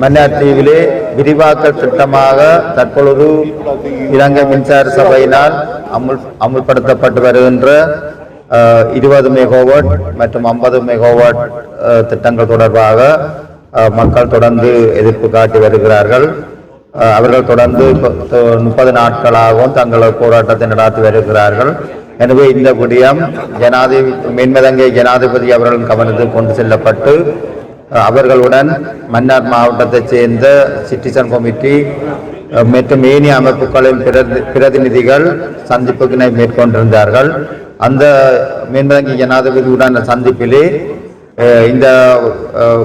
மன்னார் தீவிலே விரிவாக்க திட்டமாக தற்பொழுது இலங்கை மின்சார சபையினால் அமுல்படுத்தப்பட்டு வருகின்ற 20 மெகாவாட் மற்றும் 50 மெகாவாட் திட்டங்கள் தொடர்பாக மக்கள் தொடர்ந்து எதிர்ப்பு காட்டி வருகிறார்கள். அவர்கள் தொடர்ந்து 30 நாட்களாகவும் தங்களது போராட்டத்தை நடத்தி வருகிறார்கள். எனவே இந்த விடயம் மேன்மதங்கை ஜனாதிபதி அவர்களின் கவனத்தில் கொண்டு செல்லப்பட்டு அவர்களுடன் மன்னார் மாவட்டத்தைச் சேர்ந்த சிட்டிசன் கமிட்டி மற்றும் ஏனைய அமைப்புகளின் பிரதிநிதிகள் சந்திப்புகளை மேற்கொண்டிருந்தார்கள். அந்த மேன்மதங்கை ஜனாதிபதியுடன் சந்திப்பிலே இந்த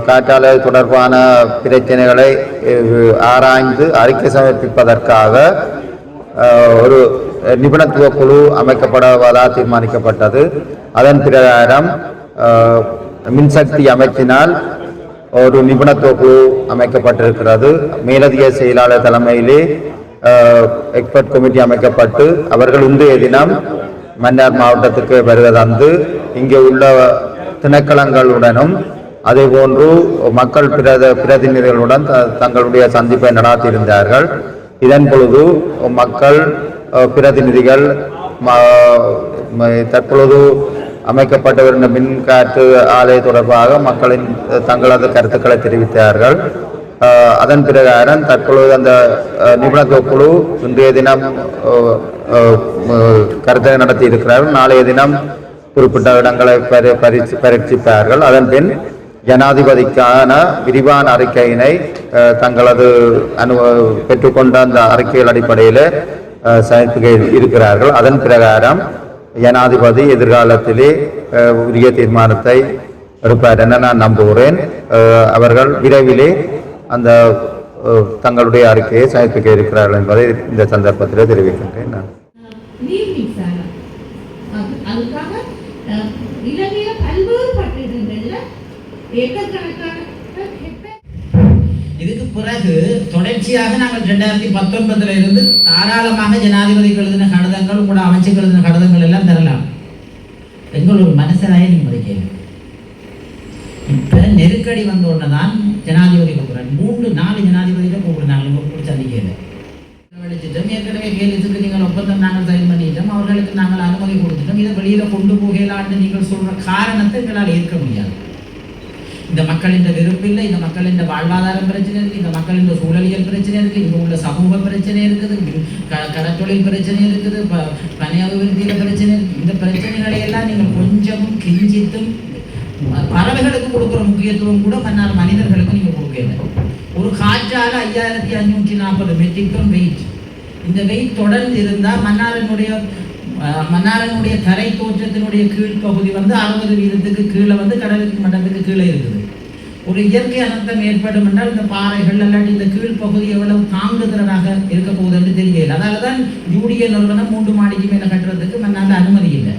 காற்றாலை தொடர்பான பிரச்சனைகளை ஆராய்ந்து அறிக்கை சமர்ப்பிப்பதற்காக ஒரு நிபுணத்துவ குழு அமைக்கப்படுவதாக தீர்மானிக்கப்பட்டது. அதன் பிரகாரம் மின்சக்தி அமைச்சினால் ஒரு நிபுணத்துவ குழு அமைக்கப்பட்டிருக்கிறது. மேலதிக செயலாளர் தலைமையிலே எக்ஸ்பர்ட் கமிட்டி அமைக்கப்பட்டு அவர்கள் இன்றைய தினம் மன்னார் மாவட்டத்துக்கு வருவதந்து இங்கே உள்ள திணைக்களங்களுடனும் அதே போன்று மக்கள் பிரதிநிதிகளுடன் தங்களுடைய சந்திப்பை நடாத்தியிருந்தார்கள். இதன் பொழுது மக்கள் பிரதிநிதிகள் தற்பொழுது அமைக்கப்பட்டு வருகின்ற மின்காற்று ஆலை தொடர்பாக மக்களின் தங்களது கருத்துக்களை தெரிவித்தார்கள். அதன் பிரகாரம் தற்பொழுது அந்த நிபுணத்துவ குழு இன்றைய தினம் கருத்தை நடத்தி இருக்கிறார்கள். நாளைய தினம் குறிப்பிட்ட இடங்களை பரீட்சிப்பார்கள். அதன் பின் ஜனாதிபதிக்கான விரிவான அறிக்கையினை தங்களது பெற்றுக்கொண்ட அந்த அறிக்கைகள் அடிப்படையில் சமர்ப்பிக்க இருக்கிறார்கள். அதன் பிரகாரம் ஜனாதிபதி எதிர்காலத்திலே உரிய தீர்மானத்தை எடுப்பார் என நான் நம்புகிறேன். அவர்கள் விரைவிலே அந்த தங்களுடைய அறிக்கையை சமர்ப்பிக்க இருக்கிறார்கள் என்பதை இந்த சந்தர்ப்பத்தில் தெரிவிக்கின்றேன். நான் இதுக்கு பிறகு தொடர்ச்சியாக நாங்கள் 2019 இருந்து தாராளமாக ஜனாதிபதிக்கு எழுதின கடிதங்கள் உங்களோட அமைச்சுக்கு எழுதின கடிதங்கள் எல்லாம் தரலாம். எங்கள் ஒரு மனசராய நீங்க மதிக்க இப்ப நெருக்கடி வந்த உடனே தான் ஜனாதிபதி கூப்பிடுறேன். 3-4 ஜனாதிபதிகளை கூப்பிடுறாங்க சந்திக்கல வெளிச்சிட்டோம். ஏற்கனவே கேள்விக்கு நீங்கள் ஒப்பந்தம் நாங்கள் சைன் பண்ணிட்டோம், அவர்களுக்கு நாங்கள் அனுமதி கொடுத்துட்டோம். இதை வெளியில கொண்டு போகலான்னு நீங்கள் சொல்ற காரணத்தை எங்களால் ஏற்க முடியாது. இந்த மக்களின் விருப்பம் இல்லை, இந்த மக்களின் வாழ்வாதார பிரச்சனை இருக்கு, இந்த மக்களின் சூழலியல் பிரச்சனை இருக்கு, இங்க உள்ள சமூக பிரச்சனை இருக்குது, கடற்தொழில் பிரச்சனை இருக்குது, பணி அபிவிருத்தியில பிரச்சனை இருக்கு. இந்த பிரச்சனைகளை எல்லாம் நீங்கள் கொஞ்சமும் கிஞ்சித்தும் பறவைகளுக்கு கொடுக்குற முக்கியத்துவம் கூட மன்னார் மனிதர்களுக்கு நீங்க கொடுக்கல. ஒரு காற்றால 5540 மெட்ரிக் டன் வெயிட். இந்த வெயிட் தொடர்ந்து இருந்தால் மன்னாரனுடைய தரை தோற்றத்தினுடைய கீழ்ப்பகுதி 60% கீழே கடலுக்கு மட்டத்துக்கு கீழே இருக்குது. ஒரு இயற்கை அனர்த்தம் ஏற்படும் என்றால் இந்த பாறைகள் இல்லாட்டி இந்த கீழ்ப்பகுதி எவ்வளவு தாங்குதிறனாக இருக்க போகுது என்று தெரியல. அதனால தான் யூடிஏ நிறுவனம் 3 மாடிக்கு மேலே கட்டுறதுக்கு மன்னால அனுமதி இல்லை.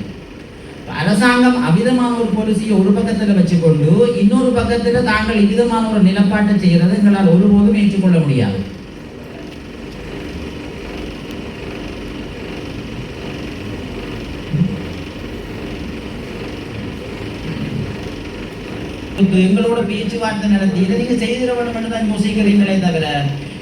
அரசாங்கம் அவிதமான ஒரு பாலிசியை ஒரு பக்கத்தில் வச்சுக்கொண்டு இன்னொரு பக்கத்தில் தாங்கள் இவ்விதமான ஒரு நிலப்பாட்டை செய்கிறது எங்களால் ஒருபோதும் ஏற்றுக்கொள்ள முடியாது. எங்களோட பேச்சுவார்த்தை நடத்தி இதை நீங்க செய்திட வேண்டும் என்று தான் யோசிக்கிறீங்களே தவிர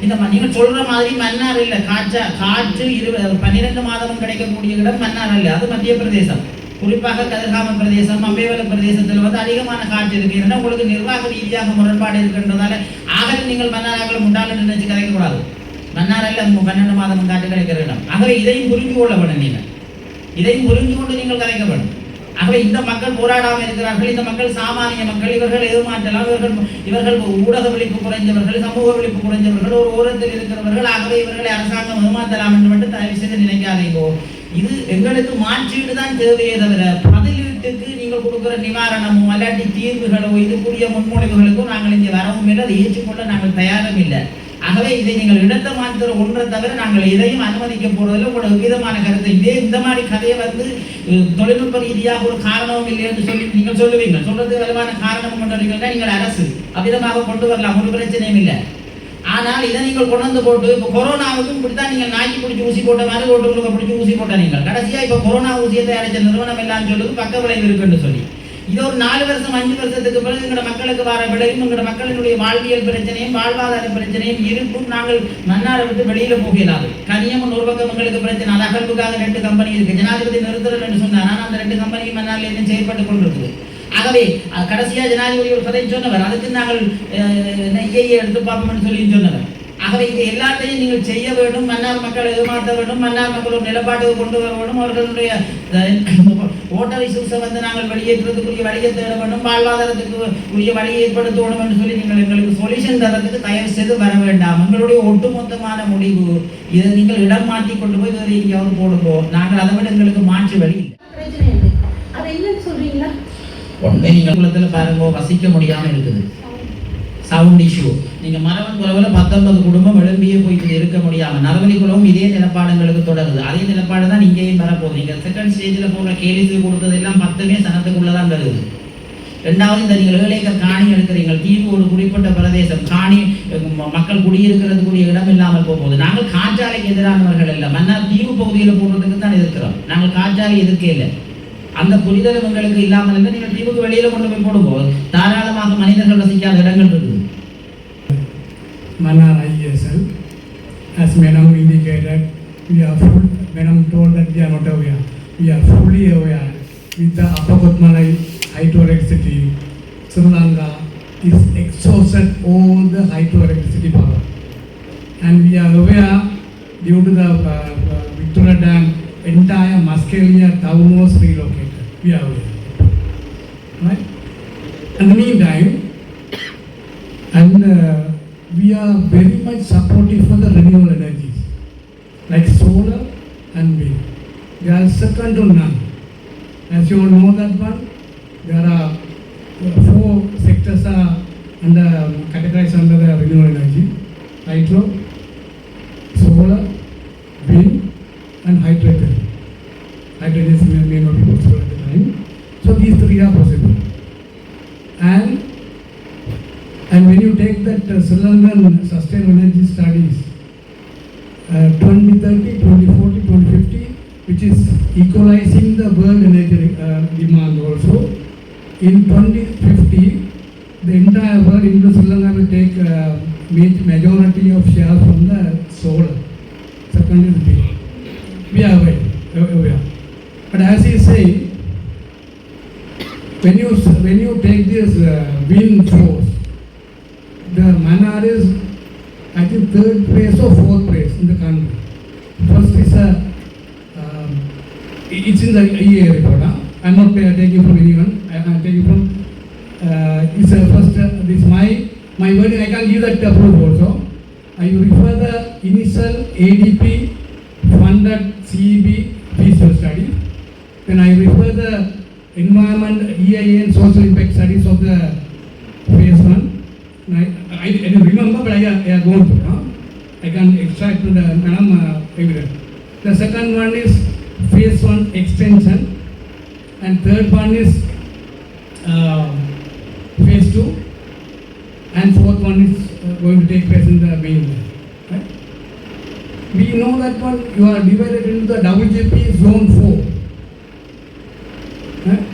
இந்த நீங்க சொல்ற மாதிரி மன்னார் இல்லை. காற்று 12 மாதமும் கிடைக்கக்கூடிய இடம் மன்னார் அல்ல, அது மத்திய பிரதேசம். குறிப்பாக கதிர்காமம் பிரதேசம், அம்பேவல பிரதேசத்தில் அதிகமான காற்று இருக்கு. ஏன்னா உங்களுக்கு நிர்வாக ரீதியாக முரண்பாடு இருக்கின்றதால ஆகவே நீங்கள் மன்னாராக முண்டாளு நினைச்சு கதைக்கக்கூடாது. மன்னார் அல்ல 12 மாதமும் காற்று கிடைக்கிற இடம். ஆகவே இதையும் புரிந்து கொள்ள வேண்டும். நீங்கள் இதையும் புரிந்து கொண்டு நீங்கள் கதைக்க வேண்டும். ஆகவே இந்த மக்கள் போராடாமல் இருக்கிறார்கள். இந்த மக்கள் சாமானிய மக்கள். இவர்கள் எதிர்மாற்றலாம். இவர்கள் ஊடக விழிப்பு குறைஞ்சவர்கள், சமூக விழிப்பு குறைஞ்சவர்கள், ஒரு ஓரத்தில் இருக்கிறவர்கள். ஆகவே இவர்களை அரசாங்கம் ஏமாற்றலாம் என்று மட்டும் தயவு செய்து நினைக்காதீங்கோ. இது எங்களுக்கு மாற்றீடு தான் தேவையே தவிர பதிலீட்டுக்கு நீங்கள் கொடுக்குற நிவாரணமோ அல்லாட்டி தீர்வுகளோ இதுக்குரிய முன்மொழிவுகளுக்கும் நாங்கள் இங்கே வரவும் இல்லை, அதை ஏற்றுக்கொள்ள நாங்கள் தயாரும் இல்லை. ஆகவே இதை நீங்கள் இடத்த மாற்றுற ஒன்றை தவிர நாங்கள் எதையும் அனுமதிக்க போறதில்லை. உங்களோட விதமான கருத்தை இந்த மாதிரி கதையை தொழில்நுட்ப ரீதியாக ஒரு காரணமும் இல்லை என்று சொல்லி நீங்கள் சொல்லுவீங்க. சொல்றது வலுவான காரணமும் கொண்டு நீங்கள் அரசு அவ்விதமாக கொண்டு வரலாம், ஒரு பிரச்சனையும் இல்லை. ஆனால் இதை நீங்கள் கொண்டு வந்து போட்டு இப்போ கொரோனாவுக்கும் இப்படித்தான் நீங்கள் நாய்க்கு பிடிச்சி ஊசி போட்ட மாதிரி ஓட்டுகளுக்கு பிடிச்சி ஊசி போட்ட நீங்கள் கடைசியா இப்போ கொரோனா ஊசியை தயாரித்த நிறுவனம் எல்லாம் சொல்லுது பக்க விளைவு இருக்குன்னு சொல்லி. இது ஒரு 4 வருஷம் 5 வருஷத்துக்கு பிறகு எங்களோட மக்களுக்கு வர விடையும் எங்களோட மக்களினுடைய வாழ்வியல் பிரச்சனையும் வாழ்வாதார பிரச்சனையும் இருக்கும். நாங்கள் மன்னாரை விட்டு வெளியில போகலாது. கனியம்மன் ஒரு பக்கம் எங்களுக்கு பிரச்சனை, அது அகழ்வுக்காக 2 கம்பெனி இருக்கு. ஜனாதிபதி நிறுத்தல் என்று சொன்னார். ஆனால் அந்த 2 கம்பெனியும் மன்னாரில் இன்னும் செயல்பட்டு கொண்டிருக்குது. ஆகவே கடைசியா ஜனாதிபதி ஒரு கதை சொன்னவர், அதுக்கு நாங்கள் நெய்யை எடுத்து பார்ப்போம்னு சொல்லி சொன்னவர். ஆகவே இது எல்லாத்தையும் நீங்கள் செய்ய வேண்டும். மன்னார் மக்களை ஏமாற்ற வேண்டும். மன்னார் மக்கள் ஒரு நிலப்பாட்டுக்கு கொண்டு வர வேண்டும். அவர்களுடைய ஓட்டர் இஷ்யூஸை நாங்கள் வெளியேற்றுவதற்குரிய வழியை தேட வேண்டும். வாழ்வாதாரத்துக்கு உரிய வழியை ஏற்படுத்த வேண்டும் என்று சொல்லி நீங்கள் எங்களுக்கு சொல்யூஷன் தரத்துக்கு தயவு செய்து வர வேண்டாம். எங்களுடைய ஒட்டுமொத்தமான முடிவு இதை நீங்கள் இடம் மாற்றி கொண்டு போய் வேறு எங்கேயாவது போடுவோம். நாங்கள் அதை விட எங்களுக்கு மாற்று வழி ஒன்றே. நீங்கள் குளத்தில் பாருங்க, வசிக்க முடியாமல் இருக்குது. Sound issue. நீங்க மரவன் குளவுல 19 குடும்பம் எழும்பியே போயிட்டு இருக்க முடியாம நரவலி குளவும் இதே நிலப்பாடுங்களுக்கு தொடருது. அதே நிலப்பாடு தான் இங்கேயும் வரப்போகுது. நீங்க செகண்ட் ஸ்டேஜில் போடுற கேலிசி கொடுத்தது எல்லாம் 10மே சனத்துக்குள்ளதான் வருது. 2வது இந்த நீங்கள் 7 ஏக்கர் காணி எடுக்கிறீங்க. தீவு ஒரு குறிப்பிட்ட பிரதேசம், காணி மக்கள் குடியிருக்கிறதுக்குரிய இடம் இல்லாமல் போகுது. நாங்கள் காற்றாலைக்கு எதிரானவர்கள் இல்லை. மன்னார் தீவு பகுதியில் போடுறதுக்கு தான் எதிர்க்கிறோம். நாங்கள் காற்றாலை எதிர்க்க இல்லை. அந்த புரிதல் உங்களுக்கு இல்லாமல் இல்லை. நீங்கள் தீவுக்கு வெளியில கொண்டு போய் போடும்போது தாராளமாக மனிதர்கள் வசிக்காத இடங்கள் இருக்குது. Mannar ISL, as Madam indicated, we are full. Madam told that we are not aware. We are fully aware with the Upper Kotmalai hydroelectricity. Sri Lanka is exhausted all the hydroelectricity power, and we are aware due to the Victoria Dam, entire Muscalia town was relocated. We are aware, right? In the meantime, and we are very much supportive for the renewable energies like solar and wind. They are second to none. As you all know that one, there are 4 sectors are categorized under the renewable energy: hydro, solar, wind, and hydrogen. Hydrogen may not be possible at the time. So these 3 are possible. And when you take that Sri Lankan sustainable energy studies, 2030, 2040, 2050, which is equalizing the world energy demand also, in 2050, the entire world, including Sri Lanka, will take majority of shares from the solar. Second is wind. We are aware. But as he is saying, when you take this wind force, the Mannar is, I think, 3rd place or 4th place in the country. First is it's in the EA report. I'm not taking from anyone. I'm taking from. It's first. This my wording. I can give that proof also. I refer the initial ADP funded CEB feasibility study. Then I refer the environment EIA and social impact studies of the phase 1. I don't remember, but I have gone through. I can extract the evidence. The second one is phase 1 extension, and third one is phase 2, and fourth one is going to take place in the mainland. Right? We know that one you are divided into the WJP zone 4. Right?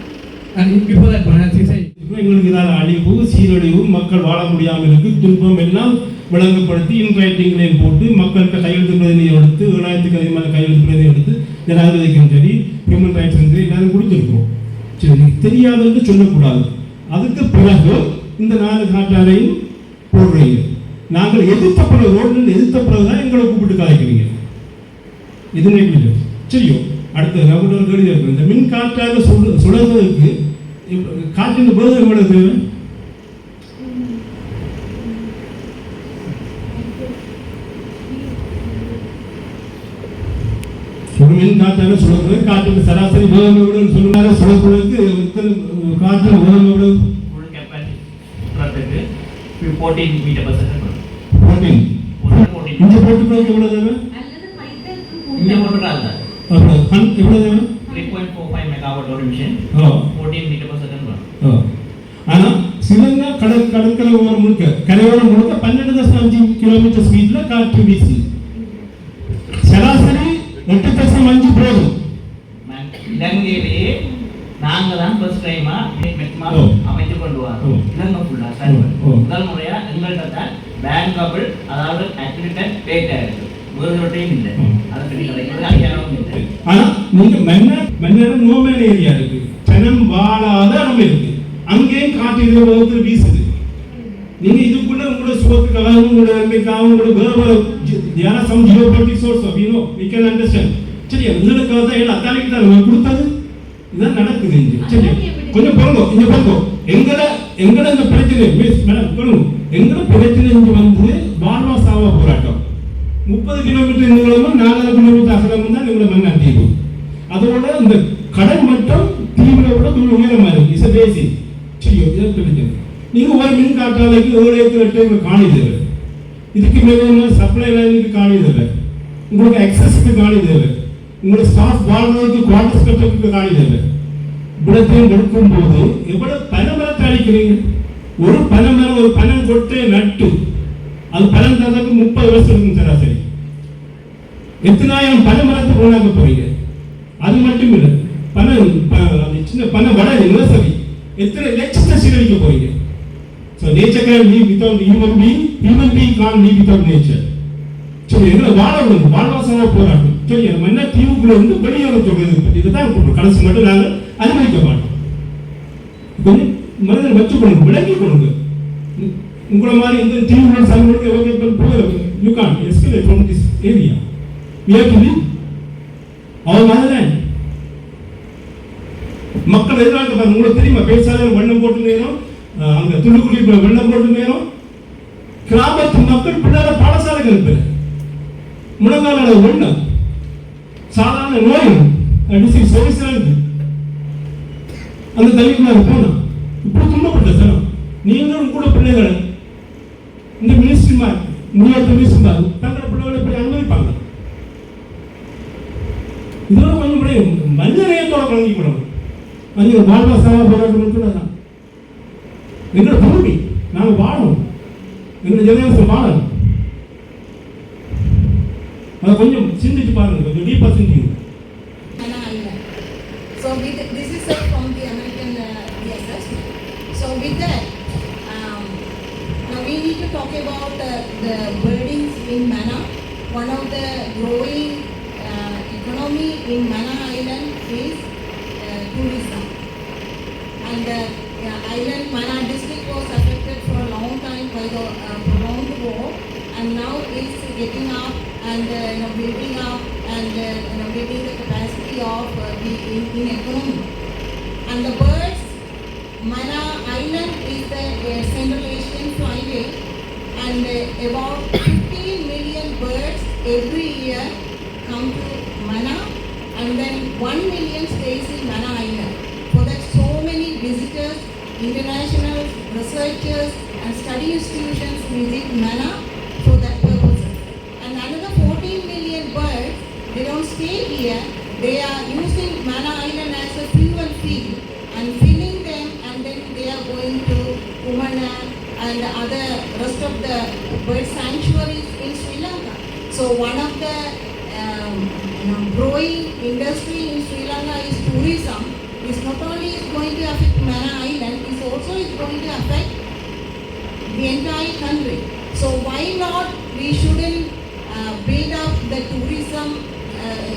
And before that one, as you say, எங்களுக்கு இதான அழிவு, சீரழிவு, மக்கள் வாழ முடியாமல் இருக்கு, துன்பம் எல்லாம் விளங்கப்படுத்தி இன்ரைட்டிங்லேயும் போட்டு மக்கள்கிட்ட கையெழுத்து பிரதிநிதியை எடுத்து 7,000க்கு அதிகமான கையெழுத்து பிரதிநிதியை எடுத்து ஜனாதிபதிக்கும் சரி ஹியூமன் ரைட்ஸ் சரி எல்லாரும் கொடுத்துருக்கோம். சரி, தெரியாதது சொல்லக்கூடாது. அதுக்கு பிறகு இந்த 4 காற்றாலையும் போடுறீங்க. நாங்கள் எதிர்த்த பிறகு ரோட்டில் எதிர்த்த பிறகு தான் எங்களை கூப்பிட்டு கலைக்கிறீங்க. இது நெக்லிஜென்ஸ். சரியோ, அடுத்த நம்மளோட ஒரு கேள்வி இருக்கு. இந்த மின் காற்றாக சுழல்வதற்கு காற்றின் போது எவ்வளவு தேவை? ஒரு மின் காற்றாக சுழல்வது காற்றின் சராசரி வேகம் எவ்வளவு சொல்லுவாங்க. சுழல்வதற்கு காற்றின் வேகம் எவ்வளவு? 14 மீட்டர் per second. 14. இந்த போட்டுக்கு எவ்வளவு தேவை? இந்த போட்டுறாங்க. எவ்வளவு தேவை? 3.45 megawatt hour emission. 14 meter per second. ஆனா சிலங்கா கடற்கரை ஓரம் முழுக்க கரையோரம் முழுக்க 12.5 கிலோமீட்டர் ஸ்பீட்ல காற்று வீசு. சராசரி 8.5 போதும். இலங்கையிலே நாங்க தான் ஃபர்ஸ்ட் டைமா மெட்மா ஓ. அமைத்து கொண்டு ஓ. வரோம் இலங்கை ஃபுல்லா ஓ. முதல் முறையா எங்கள்கிட்ட தான் பேங்கபிள் அதாவது அக்ரிடெட் டேட்டா இருக்கு வேறு ஒரு டைம் இல்லை ஓ. அதை பற்றி கிடைக்கிறது அதிகாரம் இல்லை ஆனா நீங்க மன்னர் நோமேன் ஏரியா இருக்கு ஜனம் வாழாத இடம் இருக்கு அங்கேயும் காட்டு இது வகுத்து வீசுது நீங்க இதுக்குள்ள உங்களோட சுகத்துக்காகவும் உங்களோட நன்மைக்காகவும் உங்களோட வேறு யாரா some geopolitics also we know we can understand சரி உங்களுக்காக தான் ஏன்னா அத்தாலிக்கு தான் நம்ம கொடுத்தது இதான் நடக்குது இங்க சரி கொஞ்சம் பாருங்க இங்க பாருங்க எங்கட இந்த பிரச்சனை மிஸ் மேடம் சொல்லுங்க எங்கட பிரச்சனை இங்க வந்து வாழ்வா சாவா போராட்டம் 30 கிலோமீட்டர் நீளமும் 4 கிலோமீட்டர் அகலமும் தான் எங்களோட மன்னார் தீவு அதோட இந்த கடல் மட்டும் தீவுல விட கொஞ்சம் உயரமா இருக்கு இஸ் பேசி சரி இதான் பிரச்சனை நீங்க ஒரு மின் காற்றாலைக்கு 7 ஏக்கர் 8 ஏக்கர் காணி தேவை இதுக்கு மேலே சப்ளை லைனுக்கு காணி தேவை உங்களுக்கு அக்சஸ்க்கு காணி தேவை உங்களோட ஸ்டாஃப் வாழ்வதற்கு குவார்டர்ஸ் கட்டுறதுக்கு காணி தேவை இவ்வளத்தையும் எடுக்கும் போது எவ்வளவு பனைமரத்தை அழிக்கிறீங்க ஒரு பனைமரம் ஒரு பனம் கொட்டை நட்டு அது பலன் தரதுக்கு 30 வருஷம் இருக்கும் சராசரி எத்தனாயிரம் பனைமரத்தை கொண்டாக்க போறீங்க அது மட்டும் இல்லை சின்ன பனை வட நர்சரி எத்தனை லட்சத்தை சீரழிக்க போறீங்க So nature can live without human being can't live without nature. சரி எங்களை வாழணும் வாழ்வாசமாக போராட்டம் சரி மன்ன தீவுக்குள்ள இருந்து வெளியேற சொல்றது இதுதான் கடைசி மட்டும் நாங்கள் அனுமதிக்க மாட்டோம் கொஞ்சம் மனிதன் வச்சுக்கொள்ளுங்க விளங்கி கொள்ளுங்க உங்களை மாதிரி இந்த தீவுகள் சமூகங்களுக்கு போகிற you can't escalate from this area we have to live our மதன் மக்கள் எதிராக பாருங்க உங்களுக்கு தெரியுமா பேசாத வண்ணம் போட்டு நேரம் அங்க துள்ளுக்குடி வெள்ளம் போட்டு நேரம் கிராமத்து மக்கள் பிள்ளைகளை பாடசாலைக்கு அனுப்புறேன் முழங்கால வெள்ளம் சாதாரண நோய் டிசீஸ் இருக்கு அந்த தள்ளிக்குள்ள போனா இப்படி துன்பப்பட்ட சனம் நீங்களும் கூட பிள்ளைகளை இந்த மினிஸ்ட்ரிமார் முடியாத மினிஸ்ட்ரிமார் தங்களோட பிள்ளைகளை இப்படி அனுமதிப்பாங்க இதோட கொஞ்சம் மனிதநேயத்தோட கலங்கிக்கணும் அது வாழ்வாசாக போராட்டம் எங்களோட பூமி நாங்கள் வாழணும் எங்களோட ஜெனரேஷன் வாழணும் அதை கொஞ்சம் சிந்திச்சு பாருங்க கொஞ்சம் டீப்பாக சிந்திங்க So this is from the American DSS. So with that, now we need to talk about the birdings in Manna. One of the growing economy in Manna Island is tourism. And island Manna district was affected for a long time by the prolonged war, and now it's getting up and building up and building the capacity of the in economy. And the birds, Manna Island is the Central Asian flyway, and about 15 million birds every year come to Manna, and then 1 million stays in Manna Island. For that, so many visitors, international researchers and study institutions visit Manna for that purpose. And another 14 million birds, they don't stay here, they are using Manna Island as a fuel field and filling them, and then they are going to Kumana and other rest of the bird sanctuaries in Sri Lanka. So one of the growing industry in Sri Lanka is tourism. It's not only is going to affect Manna Island, it also is going to affect the entire country. So why not we shouldn't build up the tourism,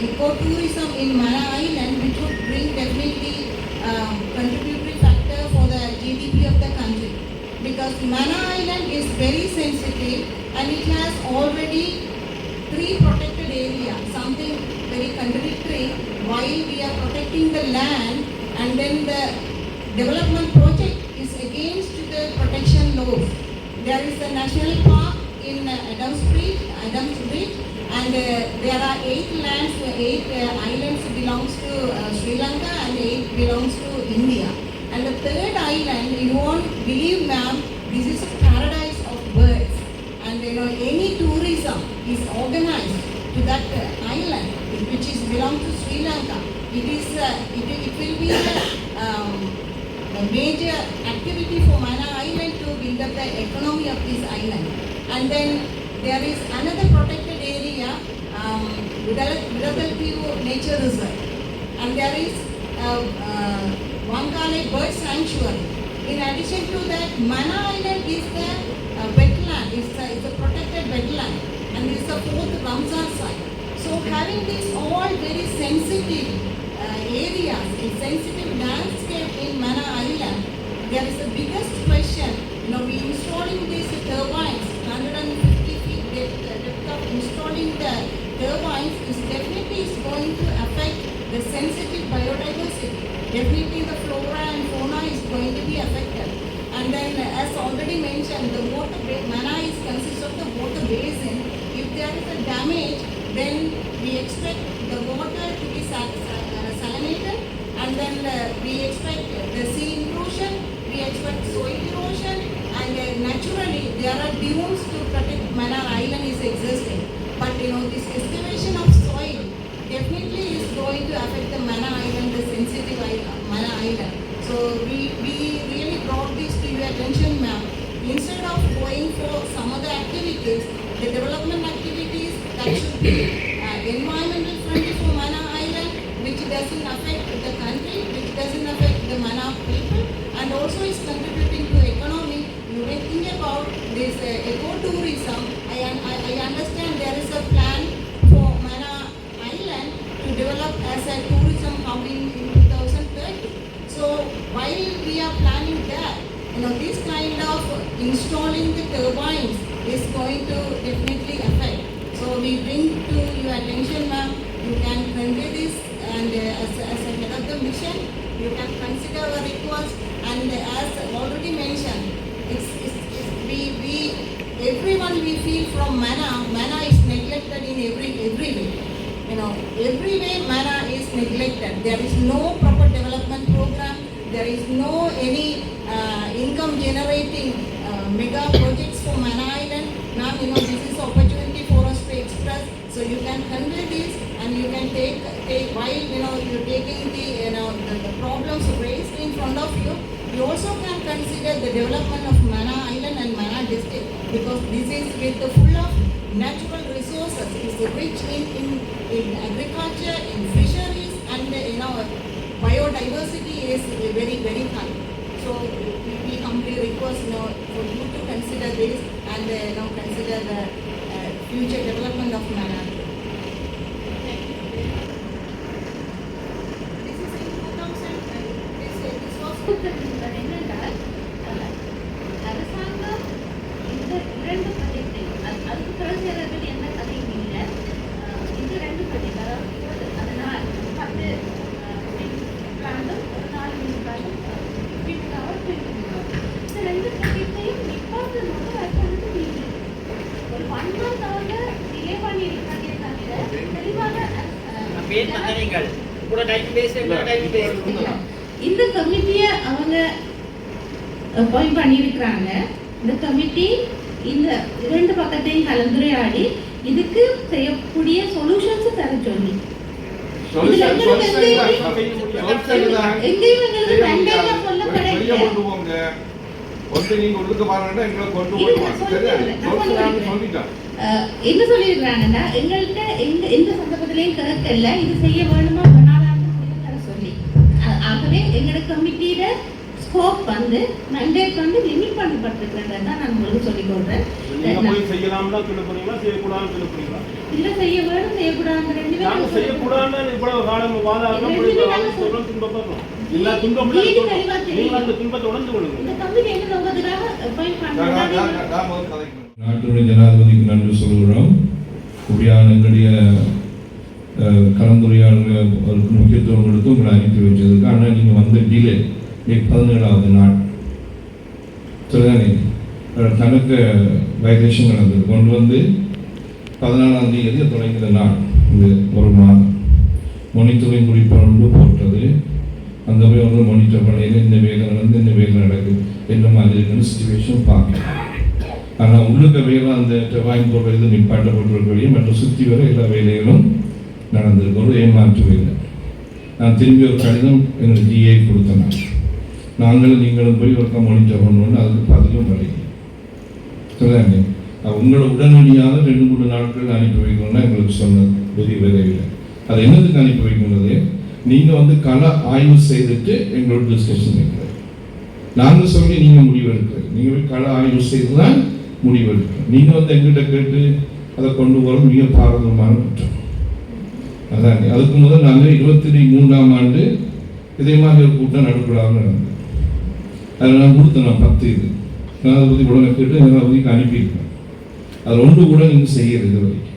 ecotourism in Manna Island, which would bring definitely contributory factor for the GDP of the country. Because Manna Island is very sensitive and it has already 3 protected areas, something very contradictory. While we are protecting the land, and then the development project is against the protection laws. There is a national park in Adams Bridge, and there are 8 islands belongs to Sri Lanka and 8 belongs to India. And the 3rd island, you won't believe, ma'am, this is a paradise of birds. And any tourism is organized to that island, which is belong to Sri Lanka. It will be a major activity for Manna Island to build up the economy of this island. And then there is another protected area, Vidalathirivu Nature Reserve, and there is Wangale Bird Sanctuary. In addition to that, Mana Island is the wetland, it's a protected wetland, and it's the 4th Ramsar site. So having these all very sensitive areas, a sensitive landscape in Mana Island, there is the biggest question. We installing these turbines, 150 feet depth of installing the turbines is definitely going to affect the sensitive biodiversity. Definitely the flora and fauna is going to be affected. And then as already mentioned, the water Mana is consists of the water basin. If there is a damage, then we expect the water to be salinated, and then we expect the sea intrusion, we expect soil erosion, and naturally there are dunes to protect Mana Island is existing. But this excavation of soil definitely is going to affect the Mana Island, the sensitive Mana Island. So we really brought this to your attention, ma'am. Instead of going for some other activities, the development activities that should be environmental friendly for Mana Island, which doesn't affect the country, which doesn't affect the Mana people, and also is contributing to economy. You may think about this ecotourism. I understand there is a plan for Mana Island to develop as a tourism hub in 2030. So while we are planning that, this kind of installing the turbines is going to definitely affect. So we bring to your attention, ma'am, you can convey this, and as a head of the mission, you can consider our request. And as already mentioned, everyone we feel from Mana is neglected in every way. Every way Mana is neglected. There is no proper development program. There is no any income generating mega projects for Mana Island. Now this is opportunity for us to express. So you can convey this, and you can take while you're taking the problems raised in front of you. You also can consider the development of Mana Island and Mana district, because this is with the full of natural resources. It's rich in agriculture, in fisheries, and biodiversity is very, very high. So we humbly request for you to consider this, and consider the future development of Mana. This is in 2000. This was என்னென்றால் அரசாங்கம் இந்த 2 ப்ராஜெக்டையும் அதுக்கு பிறகு என்ன கதையும் இல்லை, இந்த 2 project அதாவது அதனால் 10 பிளாண்டும் ஒரு 4 பிளாண்டும் வீட்டுக்காக இந்த 2 ப்ராஜெக்டையும் நிப்பாட்டணும் அரசாங்கத்தை நீங்க ஒரு 1 month அவங்க டிலே பண்ணியிருக்காங்க தவிர தெளிவாக இந்த கமிட்டியை அவங்க அப்பாயிண்ட் பண்ணியிருக்கிறாங்க. இந்த கமிட்டி இந்த 2 பக்கத்தையும் கலந்துரையாடி இதுக்கு செய்யக்கூடிய சொல்யூஷன்ஸ் தர சொல்லி எங்கேயும் எங்களுக்கு சொல்லப்படவில்லை. என்ன சொல்லியிருக்கிறாங்கன்னா எங்கள்கிட்ட எந்த சந்தர்ப்பத்திலையும் கேட்கல, இது செய்ய வேணுமா வேணாதான்னு சொல்லி. ஆகவே எங்களோட கமிட்டியில ஸ்கோப் மண்டேட் லிமிட் பண்ணப்பட்டிருக்கிறத தான் நான் உங்களுக்கு சொல்லிக் கொடுறேன். இல்ல செய்ய வேணும் செய்யக்கூடாது நாட்டுடைய ஜனாதிபதிக்கு நன்றி சொல்கிறோம். அப்படியான எங்களுடைய கலந்துரையாடல்களுக்கு முக்கியத்துவம் கொடுத்து உங்களை அனுப்பி வச்சதுக்கு. ஆனால் நீங்கள் வந்த டிலே 17வது நாள் சரிதானே, கணக்கு வைலேஷன் நடந்தது. கொண்டு வந்து 14ஆம் தேதி தொடங்கிய நாள் இந்த ஒரு மாதம் மானிட்டரிங் குறிப்பாக போட்டது. அந்த போய் வந்து மானிட்டர் பண்ணியில் இந்த வேலை நடந்து இந்த வேலை நடக்குது என்ன மாதிரி இருக்குன்னு சுச்சுவேஷன் பார்க்கலாம். ஆனால் உள்ளுக்க வேலை அந்த வாங்கி போடுற இது நிப்பாட்டப்பட்டிருக்கையும் மற்ற சுற்றி வர எல்லா வேலைகளும் நடந்திருக்கு. ஒரு ஏமாற்று வேலை. நான் திரும்பி ஒரு கடிதம் எங்களுக்கு ஜிஏ கொடுத்தேன். நாங்களும் நீங்களும் போய் ஒரு மானிட்டர் பண்ணணும்னு அதுக்கு பதிலும் கிடைக்கும் சரிதாங்க. உங்களை உடனடியாக 2-3 நாட்கள் அனுப்பி வைக்கணும்னா எங்களுக்கு சொன்னது பெரிய விரைவில். அது என்னத்துக்கு அனுப்பி வைக்கின்றது, நீங்கள் வந்து கள ஆய்வு செய்துட்டு எங்களோட டிஸ்கஷன் வைக்கிறது. நாங்கள் சொல்லி நீங்கள் முடிவெடுக்கிறது. நீங்கள் கள ஆய்வு செய்து தான் முடிவெடுக்கிறோம். நீங்கள் வந்து எங்கிட்ட கேட்டு அதை கொண்டு போகிறது மிக பாரதூரமான குற்றம். அதான் அதுக்கு முதல் நாங்கள் 23ஆம் ஆண்டு இதே மாதிரி ஒரு கூட்டம் நடக்கூடாதுன்னு நடந்தது. அதில் நான் கொடுத்தேன், நான் 10 இது ஜனாதிபதி உடனே கேட்டு ஜனாதிபதிக்கு அனுப்பியிருக்கேன். அது ஒன்று கூட நீங்கள் செய்யறது, இது வரைக்கும்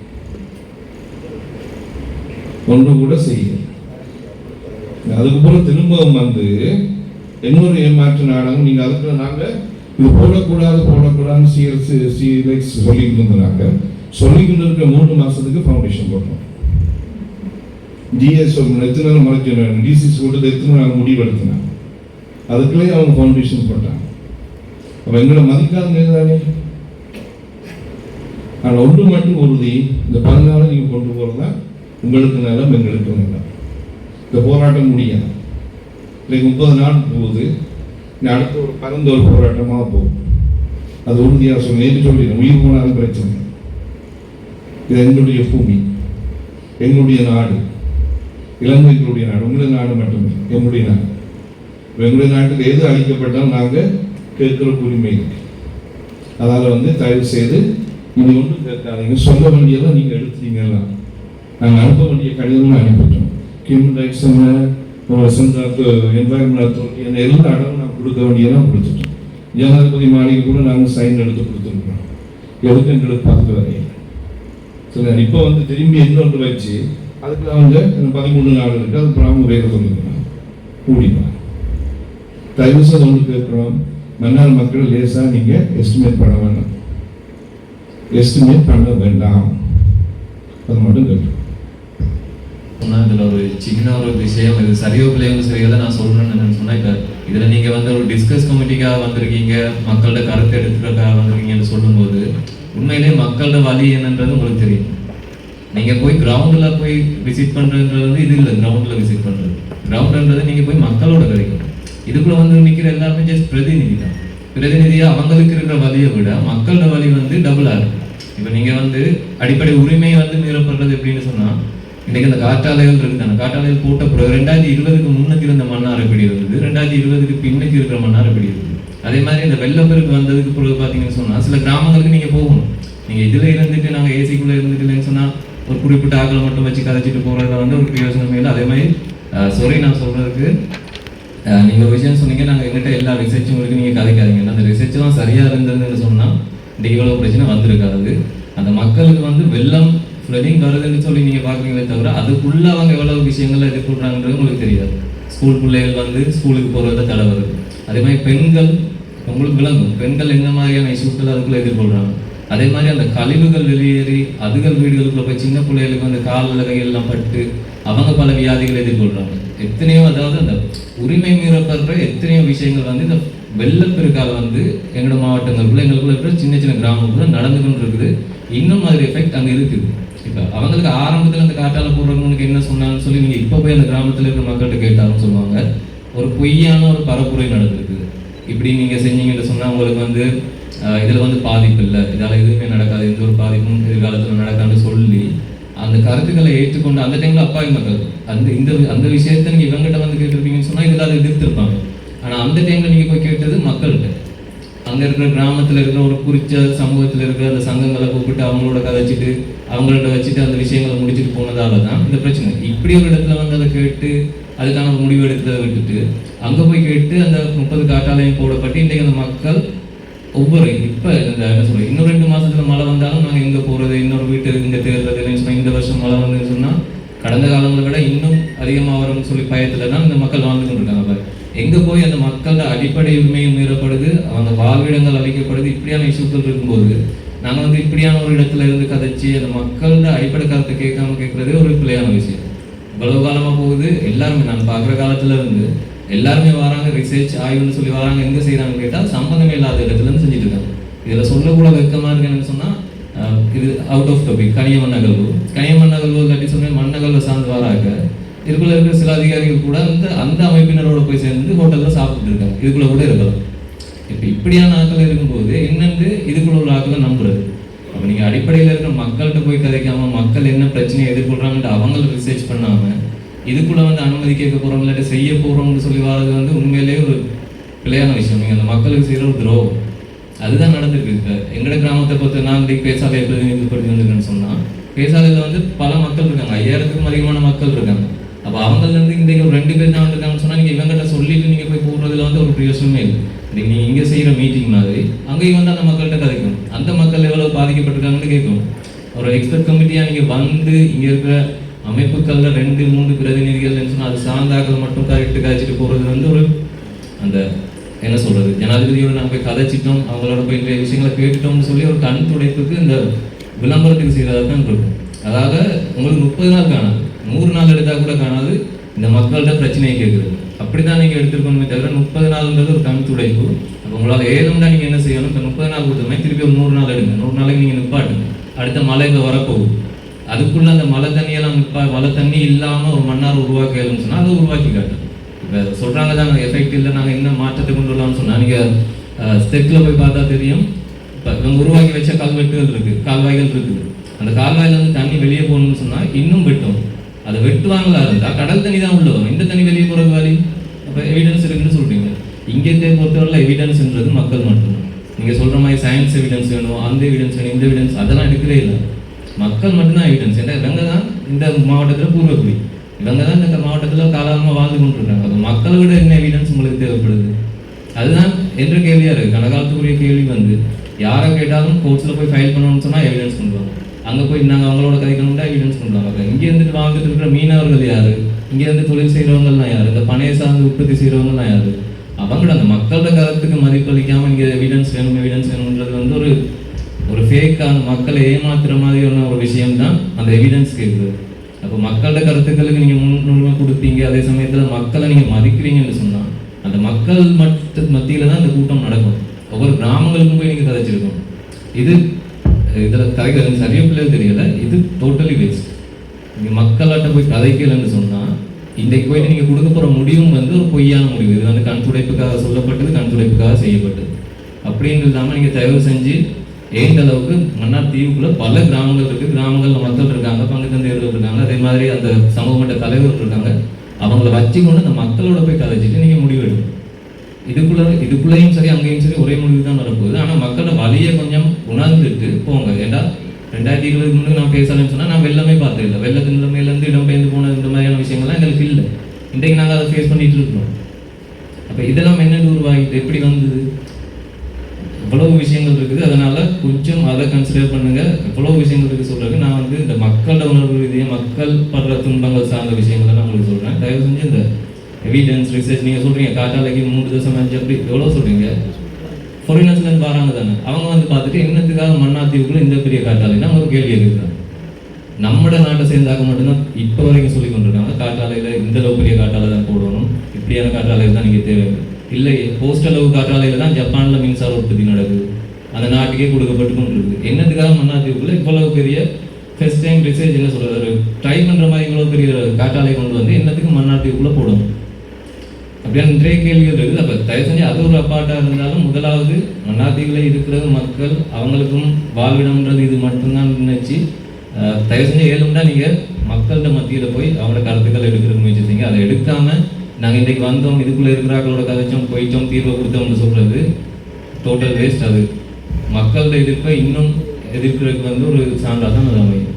ஒன்று கூட செய்ய. அதுக்கப்புறம் திரும்பவும் வந்து இன்னொரு ஏமாற்று நாடகம். நீங்கள் அதுக்கு நாங்கள் இது போடக்கூடாதுன்னு சொல்லிக்கிட்டு இருந்தாங்க. சொல்லிக்கிட்டு இருக்க 3 மாதத்துக்கு ஃபவுண்டேஷன் போட்டோம். டிஎஸ் எத்தனை நாள் மறைச்சு டிசிசி போட்டது எத்தனை நாள் முடிவெடுத்தினாங்க. அதுக்குள்ளே அவங்க ஃபவுண்டேஷன் போட்டாங்க. அப்போ எங்களை மதிக்காத தானே. ஆனால் ஒன்று மட்டும் உறுதி, இந்த 14 நீங்கள் கொண்டு போகிறதா உங்களுக்கு நிலம், எங்களுக்கு நிலம். இந்த போராட்டம் முடியாது. இன்னைக்கு 30 நாள் போகுது. அடுத்த ஒரு பரந்த ஒரு போராட்டமாக போகும். அது உறுதியாக சொல்லிடுறேன். உயிர் போனாலும் பிரச்சனை. இது எங்களுடைய பூமி, எங்களுடைய நாடு, இலங்கைகளுடைய நாடு. உங்களுடைய நாடு மட்டுமே எங்களுடைய நாடு. எங்களுடைய நாட்டுக்கு எது அளிக்கப்பட்டாலும் நாங்கள் கேட்கிற உரிமை இருக்கு. அதனால் வந்து தயவு செய்து இது ஒன்றும் கேட்காதீங்க. சொல்ல வேண்டியதான் நீங்கள் எடுத்துட்டீங்களா. நாங்கள் அனுப்ப வேண்டிய கடிதமும் அனுப்பிட்டோம். ஹியூமன் ரைட்ஸ் என்வாயர்மெண்ட் அத்தாரிட்டி என்ன எல்லா இடமும் நான் கொடுக்க வேண்டியதான் கொடுத்துட்டோம். ஜனாதிபதி மாளிகை கூட நாங்கள் சைன் எடுத்து கொடுத்துருக்கோம். எதுக்கு எங்களுக்கு பார்த்து வரையும் சரி. இப்போ வந்து திரும்பி இன்னொன்று வச்சு அதுக்கு அவங்க 13 நாள் இருக்குது. அதுக்கு அவங்க வேறு சொல்லிக்கலாம் கூடிப்பாங்க. தயவு செய்து ஒன்று கேட்குறோம், மன்னார் மக்கள் லேசாக நீங்கள் எஸ்டிமேட் பண்ண வேண்டாம். எஸ்டிமேட் பண்ண வேண்டாம், அது மட்டும் கேட்குறோம். இதில் ஒரு சின்ன ஒரு விஷயம், இது சரியோ பிள்ளைங்க சரியாக நான் சொல்கிறேன்னு என்னன்னு சொன்னால், இப்போ இதில் நீங்கள் வந்து ஒரு டிஸ்கஸ் கமிட்டிக்காக வந்திருக்கீங்க, மக்களோட கருத்தை எடுத்துக்கிறதுக்காக வந்திருக்கீங்கன்னு சொல்லும்போது உண்மையிலே மக்களோட வழி என்னன்றது உங்களுக்கு தெரியும். நீங்கள் போய் கிரவுண்டில் போய் விசிட் பண்ணுறதுன்றது வந்து இது இல்லை. கிரவுண்டில் விசிட் பண்ணுறது, கிரவுண்டுன்றது நீங்கள் போய் மக்களோட கிடைக்கும். இதுக்குள்ள வந்து நிற்கிற எல்லாருமே ஜஸ்ட் பிரதிநிதி தான். பிரதிநிதியாக அவங்களுக்கு இருக்கிற வழியை விட மக்களோட வழி வந்து டபுளாக இருக்கும். இப்போ நீங்கள் வந்து அடிப்படை உரிமையை வந்து மீறப்படுறது எப்படின்னு சொன்னால், இன்றைக்கு அந்த காற்றாலைகள் இருக்குதானே, காற்றாலைகள் போட்ட பிறகு 2020க்கு முன்னுக்கு இருந்த மன்னார் எப்படி இருந்தது, 2020க்கு பின்னுக்கு இருக்கிற மன்னார் எப்படி இருந்தது. அதே மாதிரி இந்த வெள்ளப்பெருக்கு வந்ததுக்கு பிறகு பார்த்தீங்கன்னு சொன்னால் சில கிராமங்களுக்கு நீங்கள் போகணும். நீங்கள் இதில் இருந்துட்டு நாங்கள் ஏசிக்குள்ளே இருந்துட்டு இல்லைன்னு சொன்னால் ஒரு குறிப்பிட்ட ஆக்களை மட்டும் வச்சு கதைச்சிட்டு போகிறதுல வந்து ஒரு பிரயோஜனமே இல்லை. அதே மாதிரி சாரி நான் சொல்கிறதுக்கு நீங்கள் ஒரு விஷயம் சொன்னீங்க, நாங்கள் எங்கிட்ட எல்லா ரிசர்ச்சும் இருக்குது, நீங்கள் கதைக்காதீங்க. அந்த ரிசர்ச்லாம் சரியாக இருந்ததுன்னு சொன்னால் இன்றைக்கு இவ்வளோ பிரச்சனை வந்திருக்காது. அந்த மக்களுக்கு வந்து வெள்ளம் ஃப்ளடிங் வருதுன்னு சொல்லி நீங்கள் பார்க்குறீங்களே தவிர அதுக்குள்ளே அவங்க எவ்வளோ விஷயங்கள் எதிர்கொள்கிறாங்கன்றது உங்களுக்கு தெரியாது. ஸ்கூல் பிள்ளைகள் வந்து ஸ்கூலுக்கு போகிறத தடை வருது. அதே மாதிரி பெண்கள், உங்களுக்கு விளங்கும் பெண்கள் எந்த மாதிரியான இஷ்யூக்கள் அதுக்குள்ளே எதிர்கொள்கிறாங்க. அதே மாதிரி அந்த கழிவுகள் வெளியேறி அதுகள் வீடுகளுக்குள்ள போய் சின்ன பிள்ளைகளுக்கு வந்து காலில் கையெல்லாம் பட்டு அவங்க பல வியாதிகளை எதிர்கொள்கிறாங்க. எத்தனையோ, அதாவது அந்த உரிமை மீறப்படுற எத்தனையோ விஷயங்கள் வந்து இந்த வெள்ளப்பெருக்கால வந்து எங்களோட மாவட்டங்களுக்குள்ள எங்களுக்குள்ள இருக்கிற சின்ன சின்ன கிராமங்களுக்குள்ள நடந்து கொண்டு இருக்குது. இன்னும் மாதிரி எஃபெக்ட் அங்கே இருக்குது. இப்போ அவங்களுக்கு ஆரம்பத்தில் அந்த காட்டால போடுறவங்களுக்கு என்ன சொன்னான்னு சொல்லி நீங்கள் இப்போ போய் அந்த கிராமத்தில் இருக்கிற மக்கள்கிட்ட கேட்டாலும் சொல்லுவாங்க, ஒரு பொய்யான ஒரு பரப்புரை நடந்திருக்குது. இப்படி நீங்கள் செஞ்சீங்கன்னு சொன்னால் உங்களுக்கு வந்து இதில் வந்து பாதிப்பு இல்லை, இதால் எதுவுமே நடக்காது, எந்த ஒரு பாதிப்பும் எதிர்காலத்தில் நடக்காதுன்னு சொல்லி அந்த கருத்துக்களை ஏற்றுக்கொண்டு அந்த டைமில் அப்பாவி மக்கள் அந்த விஷயத்தை நீங்கள் இவங்ககிட்ட வந்து கேட்டிருப்பீங்கன்னு சொன்னால் இதில் அதை எதிர்த்திருப்பாங்க. ஆனால் அந்த டைமில் நீங்கள் போய் கேட்டது மக்கள்கிட்ட, அங்கே இருக்கிற கிராமத்தில் இருக்கிற ஒரு குறித்த சமூகத்தில் இருக்கிற அந்த சங்கங்களை கூப்பிட்டு அவங்களோட கதைச்சிட்டு அவங்கள்ட்ட வச்சுட்டு அந்த விஷயங்களை முடிச்சுட்டு போனதால தான் இந்த பிரச்சனை. இப்படி ஒரு இடத்துல வந்து அதை கேட்டு அதுக்கான முடிவு எடுக்கிறத விட்டுட்டு அங்கே போய் கேட்டு அந்த 30 காட்டாலையும் போடப்பட்டு இன்றைக்கு அந்த மக்கள் ஒவ்வொரு இப்போ இந்த என்ன சொல்கிறது, இன்னும் 2 மாதத்தில் மழை வந்தாலும் நாங்கள் எங்கே போகிறது, இன்னொரு வீட்டு இங்கே தேர்றது இல்லைன்னு சொன்னால், இந்த வருஷம் மழை வந்ததுன்னு சொன்னால் கடந்த காலங்களை விட இன்னும் அதிகமாக வரும்னு சொல்லி பயத்தில் தான் இந்த மக்கள் வாழ்ந்து கொண்டிருக்காங்க. எங்கே போய் அந்த மக்களோட அடிப்படை உரிமையும் மீறப்படுது, அவங்க வாழ்விடங்கள் அளிக்கப்படுது. இப்படியான இஷ்யூக்கள் இருக்கும்போது நாங்கள் வந்து இப்படியான ஒரு இடத்துல இருந்து கதைச்சி அந்த மக்களோட அடிப்படை கருத்தை கேட்கறதே ஒரு பிள்ளையான விஷயம். இவ்வளவு காலமாக போகுது. எல்லாருமே நான் பார்க்குற காலத்துல இருந்து எல்லாருமே வராங்க, ரிசர்ச் ஆய்வுன்னு சொல்லி வராங்க. எங்கே செய்கிறாங்கன்னு கேட்டால் சம்பந்தமே இல்லாத இடத்துல இருந்து செஞ்சுட்டு இருக்காங்க. இதில் சொல்லக்கூட வெக்கமாக இருக்குன்னு சொன்னால் இது அவுட் ஆஃப் டாபிக். கனியமண்ணகல்வு கட்டி சொன்னேன், மண்ணகல்வை சார்ந்து வராங்க. இதுக்குள்ள இருக்கிற சில அதிகாரிகள் கூட அந்த அமைப்பினரோட போய் சேர்ந்து ஹோட்டலில் சாப்பிட்டு இருக்காங்க. இதுக்குள்ள கூட இருக்கலாம். இப்போ இப்படியான ஆட்கள் இருக்கும்போது என்னென்று இதுக்குள்ள உள்ள ஆட்களை நம்புறது. அப்போ நீங்கள் அடிப்படையில் இருக்கிற மக்கள்கிட்ட போய் கதைக்காமல் மக்கள் என்ன பிரச்சனையை எதிர்கொள்கிறாங்கன்ட்டு அவங்கள ரிசர்ச் பண்ணாமல் இதுக்குள்ள வந்து அனுமதி கேட்க போறோம் இல்லாட்டி செய்ய போறோம்னு சொல்லி வர்றது வந்து உண்மையிலேயே ஒரு பிழையான விஷயம். நீங்க அந்த மக்களுக்கு செய்யற ஒரு துரோகம். அதுதான் நடந்துருக்கு. இப்போ எங்கட கிராமத்தை பொறுத்த நான் இன்றைக்கு பேசாலையை பிரதிநிதிப்படுத்தி வந்திருக்கேன்னு சொன்னா, பேசாலையில் வந்து பல மக்கள் இருக்காங்க, 5000க்கும் அதிகமான மக்கள் இருக்காங்க. அப்போ அவங்கலேருந்து இன்றைக்கு ஒரு 2 பேர் தான் வந்திருக்காங்கன்னு சொன்னால் நீங்கள் இவங்ககிட்ட சொல்லிட்டு நீங்கள் போய் போடுறதுல வந்து ஒரு பிரயோசனமே இல்லை. இன்றைக்கி நீங்கள் இங்கே செய்கிற மீட்டிங் மாதிரி அங்கேயும் வந்து அந்த மக்கள்கிட்ட கதைக்கணும், அந்த மக்கள் எவ்வளோ பாதிக்கப்பட்டிருக்காங்கன்னு கேட்கணும். ஒரு எக்ஸ்பர்ட் கமிட்டியாக நீங்கள் வந்து இங்கே இருக்கிற அமைப்புகளில் 2-3 பிரதிநிதிகள்னு சொன்னால் அது சார்ந்தாக்கள் மட்டும் கரெக்டு காய்ச்சிட்டு போகிறது வந்து ஒரு அந்த என்ன சொல்கிறது, ஜனாதிபதியோட நாங்கள் போய் கதைச்சிட்டோம், அவங்களோட போய் இந்த விஷயங்களை கேட்டுட்டோம்னு சொல்லி ஒரு கண் துடைப்புக்கு இந்த விளம்பரத்துக்கு செய்கிறதா தான் இருக்கும். அதாவது உங்களுக்கு 30 நாள் காணாது, 100 நாள் எடுத்தால் கூட காணாது இந்த மக்கள்கிட்ட பிரச்சனையை கேட்குறது. அப்படி தான் நீங்கள் எடுத்துருக்கணுமே தவிர 30 நாள்ன்றது ஒரு கண் துடைப்பு. அப்போ உங்களால் ஏதும்னா நீங்கள் என்ன செய்யணும், இப்போ 30 நாள் கொடுத்தோமே திருப்பி ஒரு 100 நாள் எடுங்க, 100 நாளைக்கு நீங்கள் நிப்பாட்டுங்க. அடுத்த மழை இப்போ வரப்போகுது, அதுக்குள்ளே அந்த மழை தண்ணியெல்லாம் மழை தண்ணி இல்லாமல் ஒரு மன்னார் உருவாக்கணும்னு சொன்னால் அதை உருவாக்கி காட்டும். இப்போ சொல்கிறாங்க தான் எஃபெக்ட் இல்லை, நாங்கள் என்ன மாற்றத்தை கொண்டு வரலாம்னு சொன்னால் நீங்கள் ஸ்டெப்பில் போய் பார்த்தா தெரியும். இப்போ நம்ம உருவாக்கி வச்ச கல்வெட்டுகள் இருக்குது, கால்வாய்கள் இருக்குது. அந்த கால்வாயில் வந்து தண்ணி வெளியே போகணும்னு சொன்னால் இன்னும் வெட்டும். அதை வெட்டுவாங்களா இருந்தால் கடல் தண்ணி தான் உள்ள வரும், இந்த தண்ணி வெளியே போகிற வழி. அப்போ எவிடன்ஸ் இருக்குன்னு சொல்கிறீங்க. இங்கே பொறுத்தவரை எவிடன்ஸ்ன்றது மக்கள் மட்டும்தான். நீங்கள் சொல்கிற மாதிரி சயின்ஸ் எவிடன்ஸ் வேணும், அந்த எவிடன்ஸ் வேணும், இந்த எவிடன்ஸ் அதெல்லாம் எடுக்கவே இல்லை. மக்கள் மட்டும்தான் எவிடன்ஸ். ஏன்னா இவங்க தான் இந்த மாவட்டத்தில் பூர்வக்குடி, இவங்க தான் இந்த மாவட்டத்தில் காலமாக வாழ்ந்து கொண்டு இருக்காங்க. அது மக்களை விட என்ன எவிடன்ஸ் உங்களுக்கு தேவைப்படுது? அதுதான் என்ற கேள்வியாக இருக்குது. கனகாலத்துக்குரிய கேள்வி வந்து யாரை கேட்டாலும் கோர்ட்ஸில் போய் ஃபைல் பண்ணணும்னு சொன்னால் எவிடன்ஸ் பண்ணுவாங்க, அங்கே போய் நாங்கள் அவங்களோட கதைக்கணும்னா எவிடன்ஸ் பண்ணுவாங்க. அப்போ இங்கே இருந்துட்டு வாங்கிட்டு இருக்கிற மீனவர்கள் யார், இங்கேருந்து தொழில் செய்கிறவங்கலாம் யார், இந்த பனையை சார்ந்து உற்பத்தி செய்கிறவங்கலாம் யார்? அவங்களோட அந்த மக்களோட கருத்துக்கு மதிப்பளிக்காமல் இங்கே எவிடன்ஸ் வேணுன்றது வந்து ஒரு ஃபேக்கான மக்களை ஏமாத்துற மாதிரியான ஒரு விஷயம்தான் அந்த எவிடன்ஸ் கேட்குறது. அப்போ மக்களோட கருத்துக்களுக்கு நீங்கள் முன்னுரிமை கொடுப்பீங்க, அதே சமயத்தில் மக்களை நீங்கள் மதிக்கிறீங்கன்னு சொன்னால் அந்த மக்கள் மத்தியில் தான் இந்த கூட்டம் நடக்கும். ஒவ்வொரு கிராமங்களுக்கும் போய் நீங்கள் கதைச்சிருக்கோம். இதில் கதைக்கிறது சரியா பிள்ளைகள் தெரியல, இது டோட்டலி வேஸ்ட். நீங்கள் மக்கள்கிட்ட போய் கதைக்கலன்னு சொன்னால் இன்றைக்கு போயிட்டு நீங்கள் கொடுக்க போகிற முடிவும் வந்து ஒரு பொய்யான முடிவு. இது வந்து கண் துடைப்புக்காக சொல்லப்பட்டது, கண் துடைப்புக்காக செய்யப்பட்டது அப்படின்னு இல்லாமல் நீங்கள் தயவு செஞ்சு ஏந்த அளவுக்கு மன்னார் தீவுக்குள்ள பல கிராமங்கள் இருக்குது, கிராமங்களில் மக்கள் இருக்காங்க, பங்கு தந்தையர்கள் இருக்காங்க, அதே மாதிரி அந்த சமூக மட்ட தலைவர்கள் இருக்காங்க. அவங்கள வச்சு கொண்டு அந்த மக்களோட போய் கதைச்சிட்டு நீங்கள் முடிவெடுக்கணும். இதுக்குள்ளேயும் சரி அங்கேயும் சரி ஒரே முடிவு தான் வரப்போகுது. ஆனால் மக்களோட வழியை கொஞ்சம் உணர்ந்துட்டு போங்க. ஏன்னா 2020 முன்னாடி நான் பேசலன்னு சொன்னால் நான் வெள்ளமே பார்த்தது இல்லை. வெள்ளத்தின் நிலைமையிலேருந்து இடம்பெயர்ந்து போன இந்த மாதிரியான விஷயங்கள்லாம் எங்களுக்கு இல்லை. இன்றைக்கு நாங்கள் அதை ஃபேஸ் பண்ணிட்டு இருக்கோம். அப்போ இதெல்லாம் என்னென்னு உருவாகிட்டு எப்படி வந்தது? எவ்வளவு விஷயங்கள் இருக்குது. அதனால கொஞ்சம் அதை கன்சிடர் பண்ணுங்க. எவ்வளவு விஷயங்கள் இருக்குது சொல்றதுக்கு நான் வந்து இந்த மக்களோட உணர்வு ரீதியாக மக்கள் படுற துன்பங்கள் சார்ந்த விஷயங்களை நான் உங்களுக்கு சொல்றேன். தயவு செஞ்சு இந்த எவிடன்ஸ் ரிசர்ச் நீங்கள் சொல்றீங்க காட்டாலைக்கு 3.5 அப்படி எவ்வளோ சொல்றீங்க, ஃபாரினர்ஸ்லேருந்து வராங்க தானே, அவங்க வந்து பார்த்துட்டு என்னத்துக்காக மன்னாத்தீவுக்குள்ள இந்த பெரிய காட்டாலைன்னா ஒரு கேள்வி இருக்கிறாங்க. நம்மட நாட்டை சேர்ந்தாக்க மட்டும்தான் இப்போ வரைக்கும் சொல்லி கொண்டிருக்காங்க காட்டாலையில் இந்த அளவு பெரிய காட்டாலை தான் போடணும், இப்படியான காட்டாலையில் தான் நீங்கள் தேவை இல்லை. போஸ்ட் அளவு காற்றாலையில் தான் ஜப்பானில் மின்சார உற்பத்தி நடக்குது, அந்த நாட்டுக்கே கொடுக்கப்பட்டு கொண்டு இருக்குது. என்னத்துக்காக மன்னாத்தீவுக்குள்ள இவ்வளவு பெரிய ஃபர்ஸ்ட் டைம் ரிசர்ச் என்ன சொல்கிறது ட்ரை பண்ணுற மாதிரி இவ்வளோ பெரிய காற்றாலை கொண்டு வந்து என்னத்துக்கு மன்னாத்தீவுக்குள்ளே போடணும் அப்படியான நிறைய கேள்விகள் இருக்குது. அப்போ தயவு செஞ்சு அது ஒரு அப்பாட்டாக இருந்தாலும் முதலாவது மன்னாத்தீவில் இருக்கிறது மக்கள், அவங்களுக்கும் வாழ்விடம்ன்றது இது மட்டும்தான் நினைச்சு தயவு செஞ்சு ஏழும்னா நீங்கள் மக்கள்கிட்ட மத்தியில் போய் அவங்களோட கருத்துக்கள் எடுக்கிறதுக்கு முயற்சி செய்யுங்க. அதை எடுக்காமல் நாங்கள் இன்றைக்கு வந்தோம் இதுக்குள்ளே இருக்கிறாங்களோட கதைச்சோம் போயிட்டோம் தீர்வை கொடுத்தோம்னு சொல்கிறது டோட்டல் வேஸ்ட். அது மக்களோட எதிர்ப்பை இன்னும் எதிர்க்கிறதுக்கு வந்து ஒரு சான்றாக தான் அது அமையும்.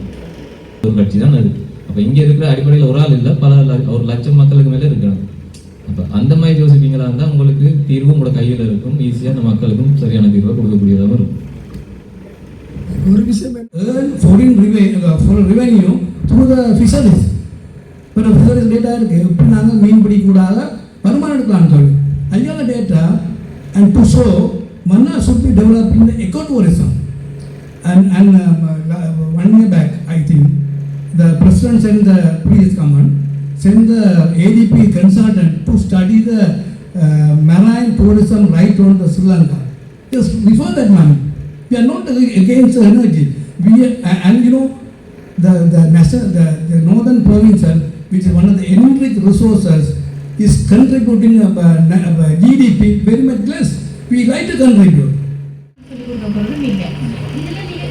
ஒரு கட்சி தான் அது. அப்போ இங்கே இருக்கிற அடிப்படையில் ஒரு ஆள் இல்லை, பல 1,00,000 மக்களுக்கு மேலே இருக்கிறாங்க. அப்போ அந்த மாதிரி யோசிப்பீங்களா இருந்தால் உங்களுக்கு தீர்வு உங்களோட கையில் இருக்கும், ஈஸியாக அந்த மக்களுக்கும் சரியான தீர்வை கொடுக்கக்கூடியதாக இருக்கும். ஒரு விஷயம் foreign revenue through the fisheries. இப்போ ஃபிஷரிஸ் டேட்டா இருக்குது, எப்படி நாங்கள் மீன் பிடிக்கூடாத வருமானம் எடுக்கலாம்னு சொல்லி ஐயால data and to show Mannar should be developing the ecotourism. And 1 year back, I think, the president sent the previous command, sent the ADP consultant to study the marine tourism right on the Sri Lanka. Just before that one, we are not against energy. And you know, the northern provincial, which is one of the enriched resources, is contributing GDP very much less. We like to contribute.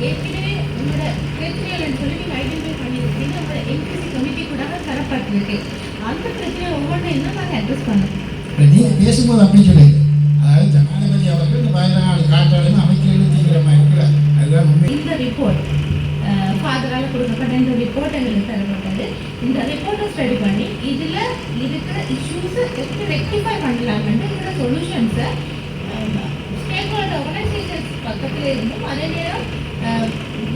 ஏற்கனவே உங்களோட கேட்ரியல் சொல்லி நீங்கள் identify பண்ணியிருக்கீங்க, உங்களோட என்கிசி committee கூட தரப்பட்ட இருக்கு. அந்த பிரச்சனை ஒவ்வொன்றும் என்ன நாங்கள் அட்ரஸ் பண்ணோம். நீங்கள் பேசும்போது அப்படி சொல்லுங்க, அதாவது ஜனாதிபதி அவர்கள் இந்த 14 காற்றாலையும் அமைச்சர்கள் தீவிரமாக இருக்கிறார். அதுதான் உண்மை. இந்த ரிப்போர்ட் ஃபாதரால் கொடுக்கப்பட்ட இந்த ரிப்போர்ட் எங்களுக்கு தரப்பட்டது. இந்த ரிப்போர்ட்டை ஸ்டடி பண்ணி இதில் இருக்கிற இஷ்யூஸை எப்படி ரெக்டிஃபை பண்ணலாம்னு இருக்கிற சொல்யூஷன்ஸை ஸ்டேக் ஹோல்டர் ஆர்கனைசேஷன்ஸ் பக்கத்தில் இருந்தும் அதே நேரம்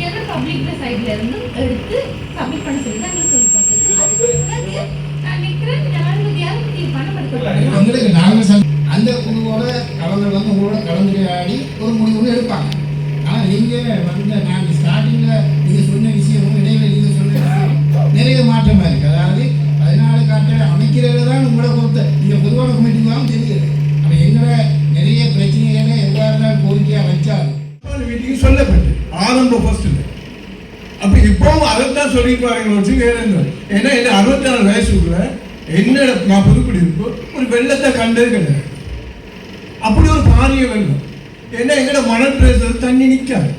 ஜெனரல் பப்ளிக் சைடில் இருந்தும் எடுத்து சப்மிட் பண்ண சொல்லி தான் எங்களுக்கு சொல்லப்பட்டது. அதுக்கு பிறகு நான் நிற்கிறேன் ஜனாதிபதியால் தீர்மானப்படுத்தப்பட்டது. உங்களுக்கு நாங்கள் அந்த குழுவோட கலந்து உங்களோட கலந்துரையாடி ஒரு முடிவு எடுப்பாங்க. ஆனால் நீங்கள் நாங்கள் ஸ்டார்டிங்கில் நீங்கள் சொன்ன விஷயமும் இடையில நீங்கள் சொன்ன விஷயம் நிறைய மாற்றமாக இருக்குது. அதாவது 14 காற்றாலை அமைக்கிறதுல தான் உங்களோட பொறுத்த நீங்கள் பொதுவான கமிட்டி தான் தெரியுது. அப்போ எங்களை நிறைய பிரச்சனைகளை எவ்வாறு தான் கோரிக்கையாக வச்சாலும் மீட்டிங் சொல்லப்பட்டு ஆரம்ப ஃபர்ஸ்ட் அப்போ இப்போவும் அதைத்தான் சொல்லிட்டு வரீங்க வச்சு வேற என்ன. ஏன்னா என்ன 64 வயசுக்குள்ள என்னோட நான் புதுக்குடியிருப்பு ஒரு வெள்ளத்தை கண்டது கிடையாது. அப்படி ஒரு பாரிய வெள்ளம். ஏன்னா எங்களோட மணல் பிரதேசத்துல தண்ணி நிற்காது.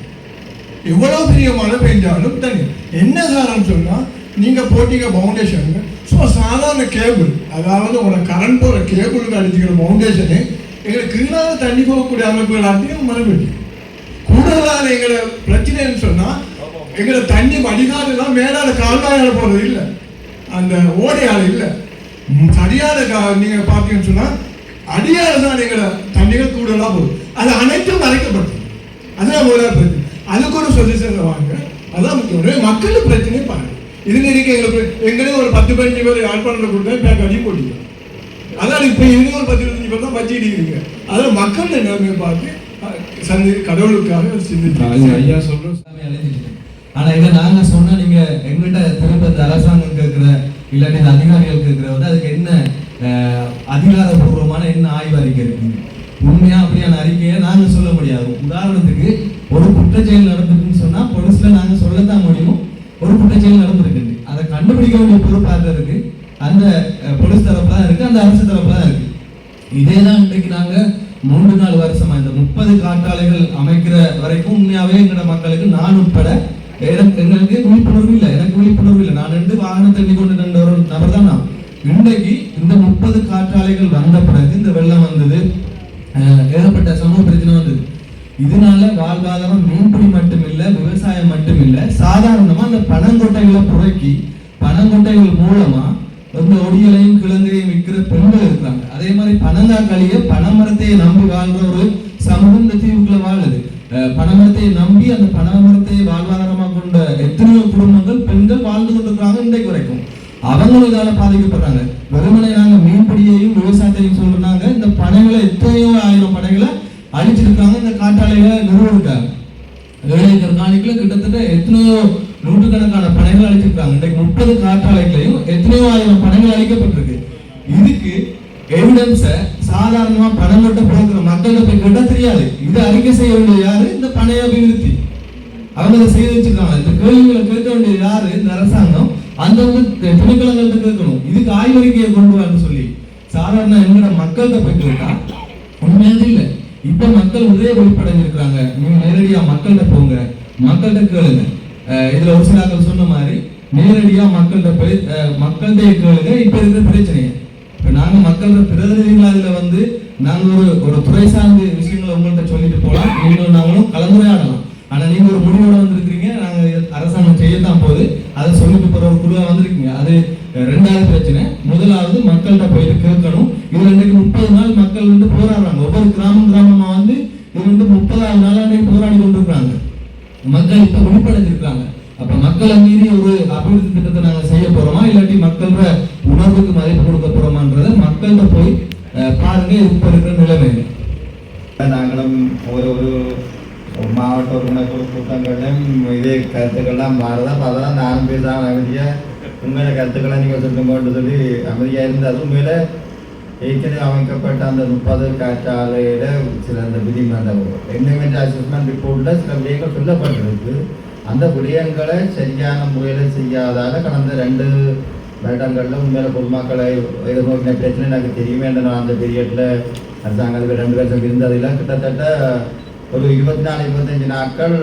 எவ்வளோ பெரிய மழை பெஞ்சாலும் தண்ணி என்ன காரணம் சொன்னால் நீங்கள் போட்டிங்க ஃபவுண்டேஷனுங்க சும்மா சாதாரண கேபிள், அதாவது உங்களோட கரண்ட் போகிற கேபிளுக்கு அடிச்சுக்கிற ஃபவுண்டேஷனு எங்களுக்கு கீழாக தண்ணி போகக்கூடிய அமைப்புகள் அடியும் மழை பெய்யும். கூடுதலான எங்களை பிரச்சனைன்னு சொன்னால் எங்களை தண்ணி வடிகாலெல்லாம் மேலால் கால்வாயால் போகிறது இல்லை, அந்த ஓடையால் இல்லை. சரியான நீங்கள் பார்த்தீங்கன்னு சொன்னால் அடியால் தான் எங்களை தண்ணிகள் கூடுதலாக போகுது. அது அனைத்தும் மறைக்கப்பட்டது. அதுதான் முதலாக பிரச்சனை. அதுக்கு ஒரு சொல்யூஷன் வாங்க. அதான் முக்கியம். மக்களுக்கு பிரச்சனையே பாருங்க. இதில் இருக்க எங்களுக்கு ஒரு 10-15 பேர் யாழ்ப்பாணத்தில் கொடுத்தா பேக் அடி போட்டிங்க. அதான் இப்போ இன்னும் ஒரு 10-15 பேர் தான் வச்சுக்கிட்டு இருக்கீங்க. அதில் மக்கள் நிலைமையை பார்த்து கடவுளுக்காக சிந்திச்சு ஐயா சொல்றோம். ஆனா இதை நாங்க சொன்னா நீங்க எங்கள்கிட்ட திரும்ப அரசாங்கம் கேட்கிற இல்லாட்டி அதிகாரிகள் கேட்கிற வந்து அதுக்கு என்ன அதிகாரபூர்வமான என்ன ஆய்வு அறிக்கை இருக்குங்க? உண்மையா அப்படியான அறிக்கையை நாங்க சொல்ல முடியாது. உதாரணத்துக்கு ஒரு குற்றச்செயல் நடந்திருக்குன்னு சொன்னா போலீஸ்ல நாங்க சொல்லத்தான் முடியும் ஒரு குற்றச்செயல் நடந்திருக்கு. அதை கண்டுபிடிக்க வேண்டிய பொறுப்பாக இருக்கு அந்த போலீஸ் தரப்பு தான் இருக்கு, அந்த அரசு தரப்பு தான் இருக்கு. இதே தான் இன்றைக்கு நாங்க 3-4 வருஷமா இந்த 30 காற்றாலைகள் அமைக்கிற வரைக்கும் உண்மையாவே எங்களோட மக்களுக்கு நான் உட்பட எங்களுக்கு விழிப்புணர்வு இல்லை. எனக்கு விழிப்புணர்வு இல்லை. நான் 2 வாகனம் தண்ணி கொண்டு நின்ற ஒரு நபர் தான் நான். இன்றைக்கு இந்த 30 காற்றாலைகள் வந்த பிறகு இந்த வெள்ளம் வந்தது, ஏகப்பட்ட சமூக பிரச்சனை வந்தது. இதனால வாழ்வாதாரம் மீன்பிடி மட்டும் இல்லை, விவசாயம் மட்டும் இல்லை, சாதாரணமா அந்த பனங்கொட்டைகளை புறக்கி பனங்கொட்டைகள் மூலமா இந்த ஒடியலையும் கிழங்கையும் விற்கிற பெண்கள் இருக்கிறாங்க. அதே மாதிரி பனங்காக்களிய பனைமரத்தையை நம்பி வாழ்ற ஒரு சமூகம் இந்த தீவுக்குள்ள வாழுது. பனைமரத்தை நம்பி அந்த பனைமரத்தை வாழ்வாதாரமாக கொண்ட எத்தனையோ குடும்பங்கள் பெண்கள் வாழ்ந்து கொண்டிருக்கிறாங்க இன்றைக்கு வரைக்கும். அவங்களும் இதால பாதிக்கப்படுறாங்க. வெறுமனை நாங்க மீன்பிடியையும் விவசாயத்தையும் சொல்றாங்க. இந்த பனைகளை எத்தனையோ 1000 பனைகளை அழிச்சிருக்காங்க. இந்த காற்றாலைகளை நிறுவனிருக்காங்க. 7 ஏக்கர் காணிக்குள்ள கிட்டத்தட்ட எத்தனையோ நூற்றுக்கணக்கான பனைகள் அழிச்சிருக்காங்க. இன்றைக்கு 30 காற்றாலைகளையும் எத்தனையோ 1000 பனைகள் அழிக்கப்பட்டிருக்கு. இதுக்கு எவிடன்ஸ சாதாரணமா பணம் மட்டும் போக்குற மக்கள்கிட்ட போய் கேட்டா தெரியாது. இது அறிக்கை செய்ய வேண்டியது யாரு? இந்த பனைய அபிவிருத்தி. அவங்க அதை செய்து வச்சிருக்காங்க. இந்த கேள்விகளை கேட்க வேண்டியது யாரு? இந்த அரசாங்கம். அந்த துணைக்களங்கள்ட்ட கேட்கணும். இதுக்கு ஆய்வறிக்கையை கொண்டு வரணும்னு சொல்லி சாதாரண எங்களோட மக்கள்கிட்ட போய் கேட்டா உண்மையாக இல்லை. இப்ப மக்கள் ஒரே வெளிப்படைஞ்சிருக்கிறாங்க. நீங்க நேரடியா மக்கள்கிட்ட போங்க, மக்கள்கிட்ட கேளுங்க. இதுல ஒரு சிலாக்கள் சொன்ன மாதிரி நேரடியா மக்கள்கிட்ட போய் மக்கள்கிட்ட கேளுங்க. இப்ப இருக்கிற பிரச்சனையை இப்ப நாங்க மக்களோட பிரதிநிதிகள் அதுல வந்து நாங்க ஒரு துறை சார்ந்த விஷயங்களை உங்கள்கிட்ட சொல்லிட்டு போகலாம். நீங்களும் நாங்களும் கலந்துரையாடலாம். ஆனா நீங்க ஒரு முடிவோட வந்திருக்கிறீங்க, நாங்க அரசாங்கம் செய்யத்தான் போது அதை சொல்லிட்டு போற ஒரு குழுவா வந்திருக்கீங்க. அது 2வது பிரச்சனை. முதலாவது மக்கள்கிட்ட போயிட்டு கேட்கணும். இதுல இன்றைக்கு 30 நாள் மக்கள் வந்து போராடுறாங்க. ஒவ்வொரு கிராமமா வந்து இது வந்து 30வது நாளாண்டே போராடி கொண்டிருக்கிறாங்க. மக்கள் இப்ப விழிப்படைஞ்சிருக்காங்க. அப்ப மக்களை மீறி ஒரு அபிவிருத்தி திட்டத்தை நாங்க செய்ய போறோமா இல்லாட்டி மக்களோட உணர்வுக்கு மதிப்பு கொடுக்க போறோமான்றத மக்கள்கிட்ட போய் பாருங்க. இப்ப இருக்கிற நிலைமையில நாங்களும் ஒரு மாவட்ட உறுப்பினர் கூட்டங்களையும் இதே கருத்துக்கள்லாம் மாறுதான். அப்போ அதெல்லாம் நானும் பேசாமல் அமைதியாக உண்மையில கருத்துக்களை நீங்கள் சொல்லுங்கன்னு சொல்லி அமைதியாக இருந்தது. உண்மையில ஏற்கனவே அமைக்கப்பட்ட அந்த 30 காற்றாலையில சில அந்த என்விரான்மெண்ட் அசஸ்மெண்ட் ரிப்போர்ட்டில் சில விடயங்கள் சொல்லப்பட்டிருக்கு. அந்த விடயங்களை சரியான முறையில் செய்யாதால கடந்த 2 வருடங்களில் உண்மையில பொதுமக்களை எதிர்நோக்கின பிரச்சனை எனக்கு தெரியுமே. நான் அந்த பீரியடில் அரசாங்கத்துக்கு 2 வருஷம் இருந்ததில் கிட்டத்தட்ட ஒரு 24-25 நாட்கள்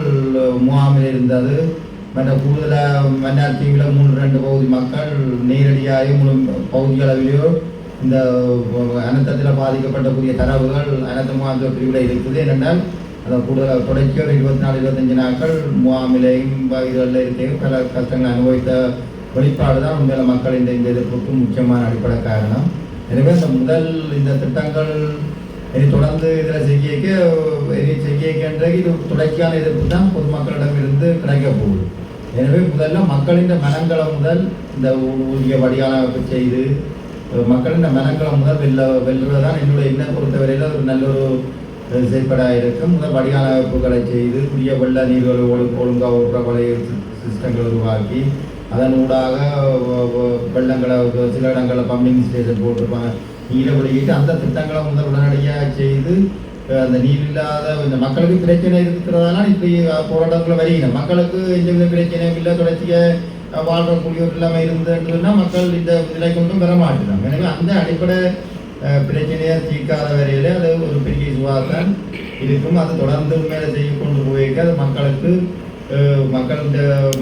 முகாமில் இருந்தது. மற்ற கூடுதலாக மன்னார் தீவில் 3-2 பகுதி மக்கள் நேரடியாக முழு பகுதி அளவிலேயோ இந்த அனர்த்தத்தில் பாதிக்கப்பட்டக்கூடிய தரவுகள் அனர்த்த முகாம் பிரிவில் இருக்குது. ஏனென்றால் அதை கூடுதலாக தொடர்ச்சியாக 24-25 நாட்கள் முகாமிலையும் இதுகளில் இருக்க பல கஷ்டங்களை அனுபவித்த வெளிப்பாடு தான் உண்மையில மக்களின் இந்த எதிர்ப்புக்கு முக்கியமான அடிப்படை காரணம். எனவே இந்த திட்டங்கள் இனி தொடர்ந்து இதில் செய்யன்ற இது தொடர்ச்சியான எதிர்ப்பு தான் பொதுமக்களிடமிருந்து கிடைக்க போகுது. எனவே முதல்ல மக்களின் மனங்களை முதல் இந்த உரிய வடிகாலமைப்பு செய்து மக்களின் மனங்களை முதல் வெல்லுவதுதான் என்னுடைய இன்னும் பொறுத்தவரையில் ஒரு நல்ல ஒரு செயல்படாக இருக்கும். முதல் வடிகாலமைப்புகளை செய்து உரிய வெள்ள நீர்களை ஒழுங்காக ஊற்றப்படை சிஸ்டங்கள் உருவாக்கி அதன் ஊடாக வெள்ளங்களை சில இடங்களில் பம்பிங் ஸ்டேஷன் போட்டிருப்பாங்க, நீரை வெளியிட்டு அந்த திட்டங்களை முதல் உடனடியாக செய்து அந்த நீர் இல்லாத இந்த மக்களுக்கு பிரச்சனை இருக்கிறதால இப்படி போராட்டங்களை வருகிறேன். மக்களுக்கு எந்த பிரச்சனையும் இல்லை, தொடர்ச்சியாக வாழ்றக்கூடியவர் இல்லாமல் இருந்துன்னா மக்கள் இந்த நிலை கொண்டும் பெற மாட்டேறாங்க. எனவே அந்த அடிப்படை பிரச்சனையை தீர்க்காத வரையில் அது ஒரு பெரிய சுவாசம் இருக்கும். அது தொடர்ந்து மேலே செய்ய கொண்டு போயிருக்க அது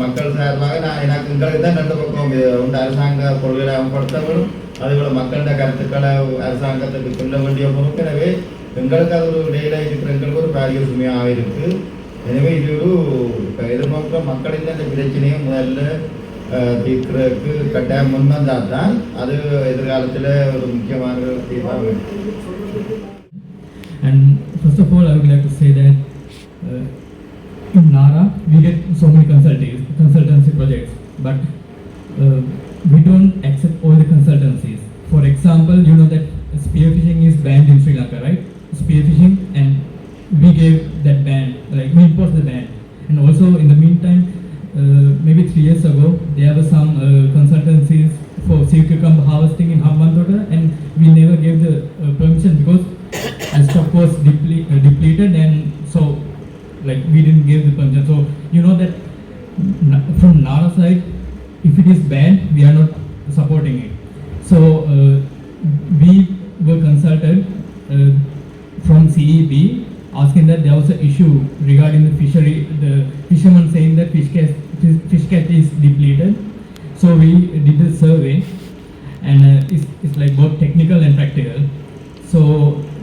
மக்கள் சார்பாக நான் எனக்கு எங்களுக்கு தான் ரெண்டு பக்கம் உண்டு. அரசாங்க கொள்கைகளை அமல்படுத்தவும் அதுபோல் மக்களோட கருத்துக்களை அரசாங்கத்துக்கு சொல்ல வேண்டிய பொறுப்பு. எனவே எங்களுக்கு அது ஒரு இடையில இருக்கிற எங்களுக்கு ஒரு பாரிய சுமையாக இருக்குது. எனவே இது ஒரு எதிர்நோக்க மக்களின் அந்த பிரச்சனையை முதல்ல தீர்க்கிறதுக்கு கட்டாயம் முன்வந்தால் தான் அது எதிர்காலத்தில் ஒரு முக்கியமான தீர்வாக. And first of all, I would like to say that in NARA we get so many consultancy projects, but we don't accept all the consultancies. For example, you know that spearfishing is banned in Sri Lanka, right? Spearfishing, and we gave that ban, like we imposed the ban. And also in the meantime, maybe 3 years ago, there were some consultancies for sea cucumber harvesting in Hambantota, and we never gave the permission because the stock was depleted, and so like we didn't give the permission. So you know that from NARA side, if it is banned, we are not supporting it. So we were consulted from CEB asking that there was an issue regarding the fishery, the fishermen saying that fish catch is depleted. So we did a survey, and it's like both technical and practical. So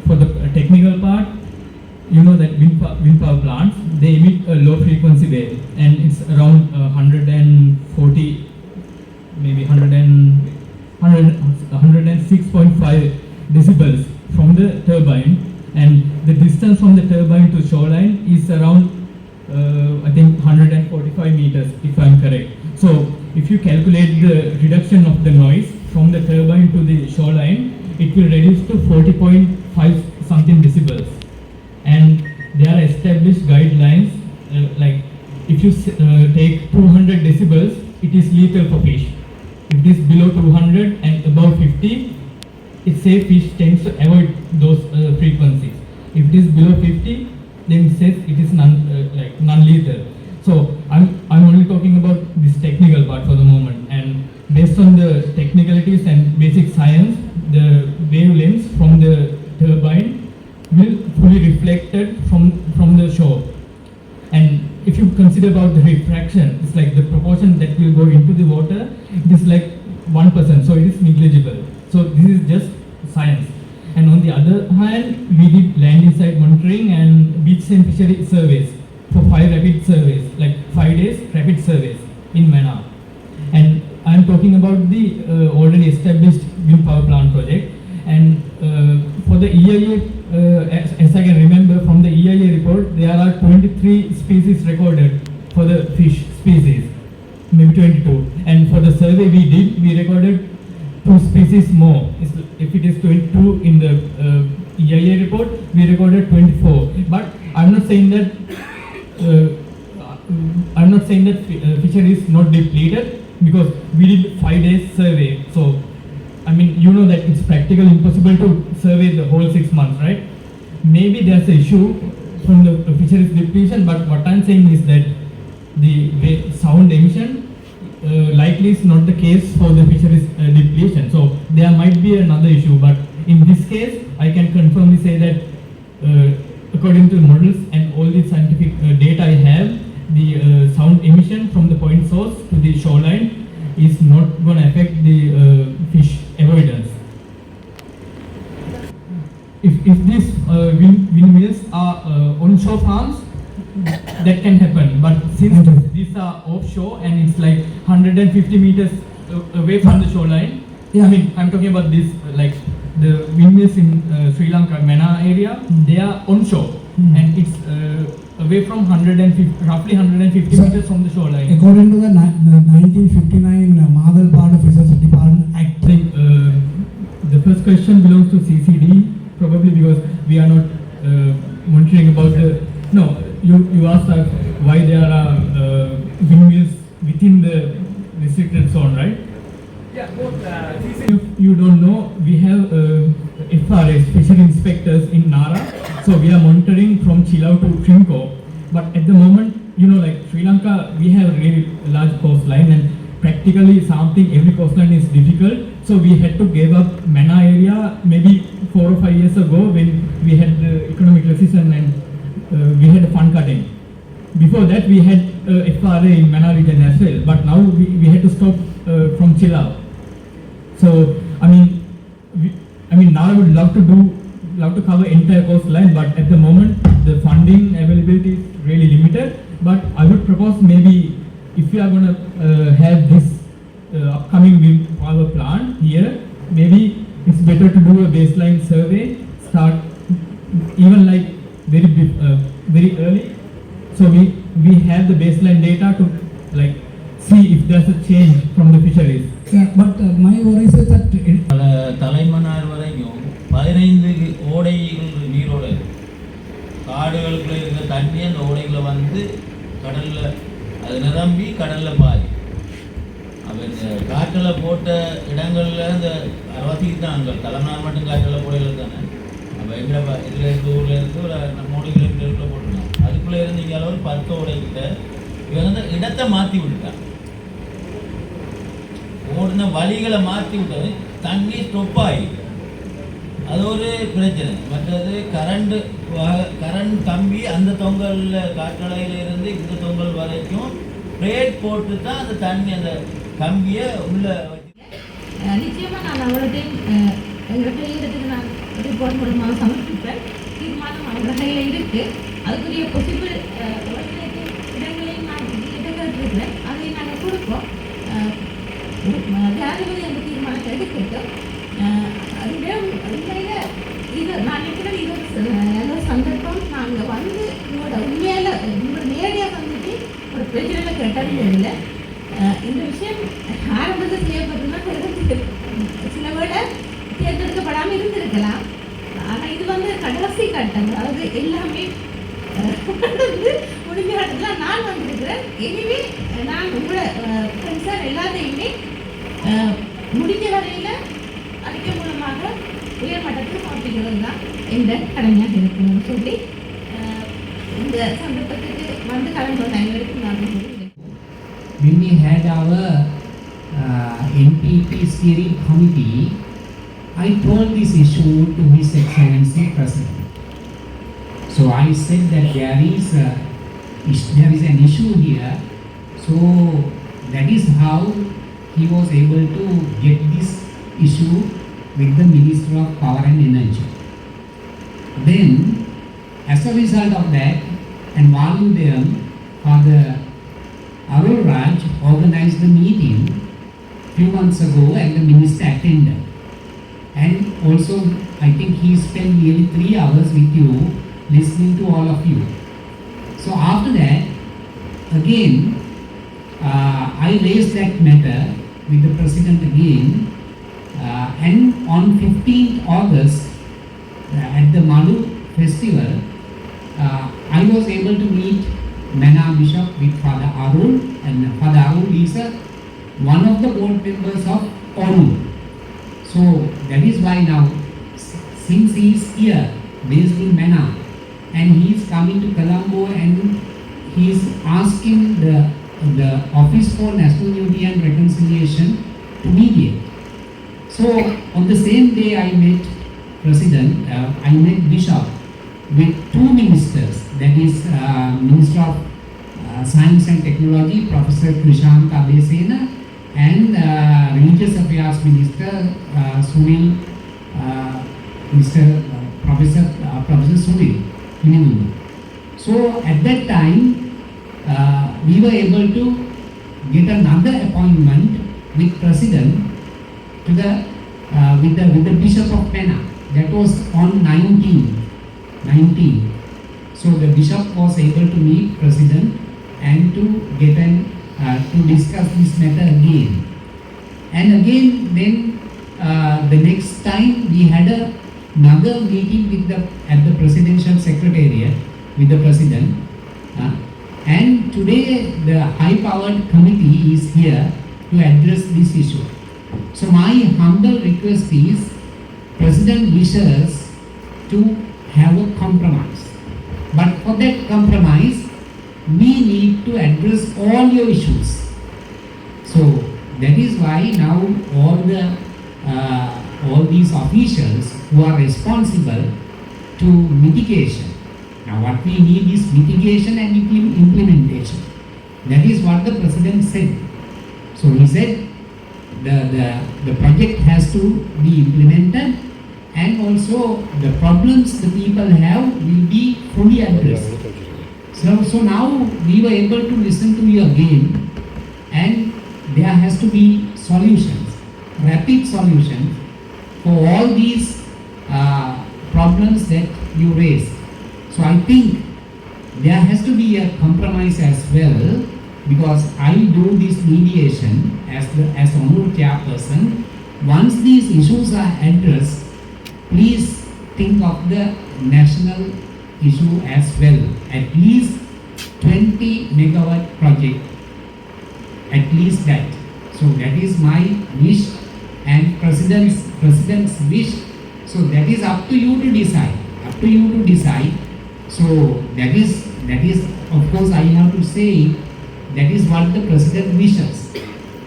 for the technical part, you know that wind power plants, they emit a low frequency wave, and it's around 140, maybe 106.5 decibels from the turbine, and the distance from the turbine to shoreline is around I think 145 meters if I'm correct. So if you calculate the reduction of the noise from the turbine to the shoreline, it will reduce to 40.5 something decibels. And there are established guidelines like if you take 200 decibels, it is lethal for fish. If it is below 200 and above 50, it says fish tends to avoid those frequencies. If it is below 50, then it says it is non-lethal. So I'm only talking about this technical part for the moment, and based on the technicalities and basic science, the wavelengths from the turbine will fully reflected from the shore. And if you consider about the refraction, it's like the proportion that will go into the water, it is like 1%, so it is negligible. So this is just science. And on the other hand, we did land inside monitoring and beach and fishery surveys for 5 rapid surveys, like 5 days rapid surveys in Mannar. And I'm talking about the already established wind power plant project. And for the EIA, as I can remember from the EIA report, there are 23 species recorded for the fish species, maybe 22. And for the survey we did, we recorded 2 species more. If it is 22 in the EIA report, we recorded 24. But I'm not saying that fishery is not depleted, because we did 5 days survey. So I mean, you know that it's practically impossible to survey the whole 6 months, right? Maybe there's an issue from the fisheries depletion, but what I'm saying is that the sound emission likely is not the case for the fisheries depletion. So there might be another issue, but in this case, I can confirmly say that according to models and all the scientific data I have, the sound emission from the point source to the shoreline is not going to affect the fish avoidance. If these windmills are onshore farms, that can happen. But since these are offshore and it's like 150 meters away from the shoreline, I mean, I'm talking about this, like the windmills in Sri Lanka, Mannar area, they are onshore and it's away from roughly 150 meters from the shoreline. According to the 1959 Madalpadu Fisheries Department Act. The first question belongs to CCD, probably because we are not monitoring about the. No, you asked us why there are windmills within the restricted zone, right? Yeah, both. If you don't know, we have FRS, fishery inspectors in Nara. So we are monitoring from Chilau to Trinco. But at the moment, you know, like Sri Lanka, we have a really large coastline and practically sampling every coastline is difficult. So we had to give up Mannar area maybe 4 or 5 years ago when we had the economic recession and we had a fund cutting. Before that, we had FRA in Mannar region as well. But now we had to stop from Chilau. So I mean, now I would love to cover entire coastline, but at the moment the funding availability is really limited. But I would propose maybe if we are going to have this upcoming wind power plant here, maybe it's better to do a baseline survey, start even like very early, so we have the baseline data to like see if there's a change from the fisheries. But my worry is that Talaimannar வரைக்கும் 15 ஓடைகள் நீரோட காடுகளுக்குள்ள இருக்கிற தண்ணி அந்த ஓடைகளை வந்து கடல்ல அது நிரம்பி கடல்ல பாதி. அவன் காற்றில் போட்ட இடங்கள்ல இந்த 60 தான் அங்கே தலைமன்னார் மட்டும் காற்றில் போடையில தானே. அப்போ எங்களை இதில் இருந்து ஊரில் இருந்து ஒரு 3 கிலோமீட்டருக்குள்ள போட்டுருந்தாங்க. அதுக்குள்ளே இருந்து இங்கே அளவு 10 ஓடைக்கிட்ட இவங்க வந்து இடத்தை மாற்றி விட்டுட்டாங்க. ஓடின வழிகளை மாற்றி விட்டது, தண்ணி ஸ்டொப் ஆகிடுது. அது ஒரு பிரச்சனை. மற்றது கரண்ட் கம்பி அந்த தொங்கலில் காற்றலையில் இருந்து இந்த தொங்கல் வரைக்கும் பிளேட் போட்டு தான் அந்த தண்ணி அந்த கம்பியை உள்ள நிச்சயமாக நான் அவர்கிட்டையும் எங்கள்கிட்ட இடத்துக்கு நான் ரிப்போர்ட் மூலமாக சமர்ப்பிப்பேன். தீர்மானம் அவங்க கையில் இருக்குது. அதுக்குரிய பாசிபிள் இடங்களையும் நான் கேட்டிருக்கிறேன். அதையும் நாங்கள் கொடுப்போம். ஜனாதிபதி அந்த தீர்மானத்தை எடுக்கட்டும். உண்மையில் இது நான் நினைக்கிறேன், இது நல்ல சந்தர்ப்பம். நாங்கள் வந்து உங்களோட உண்மையில நேரடியாக வந்துட்டு ஒரு பிரச்சனை கேட்டதில்லை. இந்த விஷயம் ஆரம்பத்தில் செய்யப்பட்டுன்னா சில விட தேர்ந்தெடுக்கப்படாமல் இருந்திருக்கலாம். ஆனால் இது வந்து கடைசி கட்டம், அதாவது எல்லாமே முடிஞ்ச கட்டத்தில் நான் வந்திருக்கிறேன். எனவே நான் உங்களை ஃப்ரெண்ட்ஸாக எல்லாத்தையுமே முடிஞ்ச வரையில் அறிக்கை மூலமாக உயர்மட்டத்தில் சமர்ப்பிக்கிறது தான் எந்த கடமையாக இருக்கணும்னு சொல்லி இந்த சந்தர்ப்பத்துக்கு வந்து கலந்து அனைவருக்கும் நான் சொல்லுவேன். When we had our NPP steering committee, I told this issue to His Excellency President. So I said that there is an issue here. So that is how he was able to get this issue with the Minister of Power and Energy. Then, as a result of that, and Valundayam, Father Arul Raj organized the meeting few months ago and the minister attended. And also, I think he spent nearly 3 hours with you, listening to all of you. So after that, again, I raised that matter with the President again. And on 15th August, at the Malu festival, I was able to meet Mannar Bishop with Father Arul, and Father Arul is one of the board members of ONU. So that is why now, since he is here, based in Mannar, and he is coming to Colombo and he is asking the Office for National Unity and Reconciliation to mediate. So on the same day I met I met Bishop with 2 ministers, that is Minister of Science and Technology, Professor Krishant Abesena, and Religious Affairs Minister Sunil, Professor Sunil Hindu. So at that time, we were able to get another appointment with President to the with the Bishop of Penna. That was on 19. So the bishop was able to meet President and to get to discuss this matter again. And again, then the next time we had another meeting with at the Presidential Secretariat with the President. And today the high-powered committee is here to address this issue. So my humble request is, President wishes to have a compromise. But for that compromise, we need to address all your issues. So that is why now all these officials who are responsible to mitigation. Now what we need is mitigation and implementation. That is what the President said. So he said the project has to be implemented, and also the problems the people have will be fully addressed. So now we were able to listen to you again, and there has to be solutions, rapid solutions for all these problems that you raised. So I think there has to be a compromise as well, because I do this mediation as honorable chairperson. Once these issues are addressed, please think of the national issue as well. At least 20 megawatt project, at least that. So that is my wish and President's wish. So that is up to you to decide. So that is of course I have to say that is what the President wishes.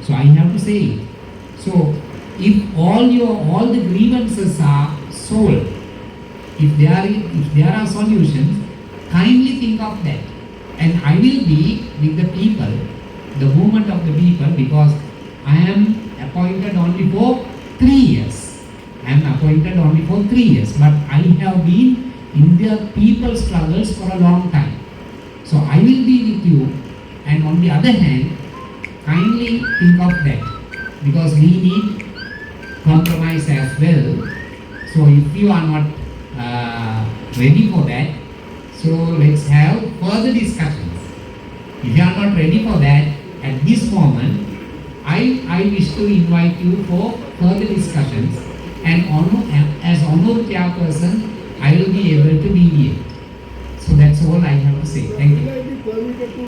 So I have to say it. So if all the grievances are solved, if there are solutions, kindly think of that. And I will be with the people, the movement of the people, because I am appointed only for 3 years. But I have been in the people's struggles for a long time. So I will be with you, and on the other hand, kindly think of that, because we need compromise as well. So if you are not ready for that, so let's have further discussions. If you are not ready for that at this moment, I wish to invite you for further discussions, and as honorable chairperson, I will be able to mediate. So that's all I have to say. Thank you.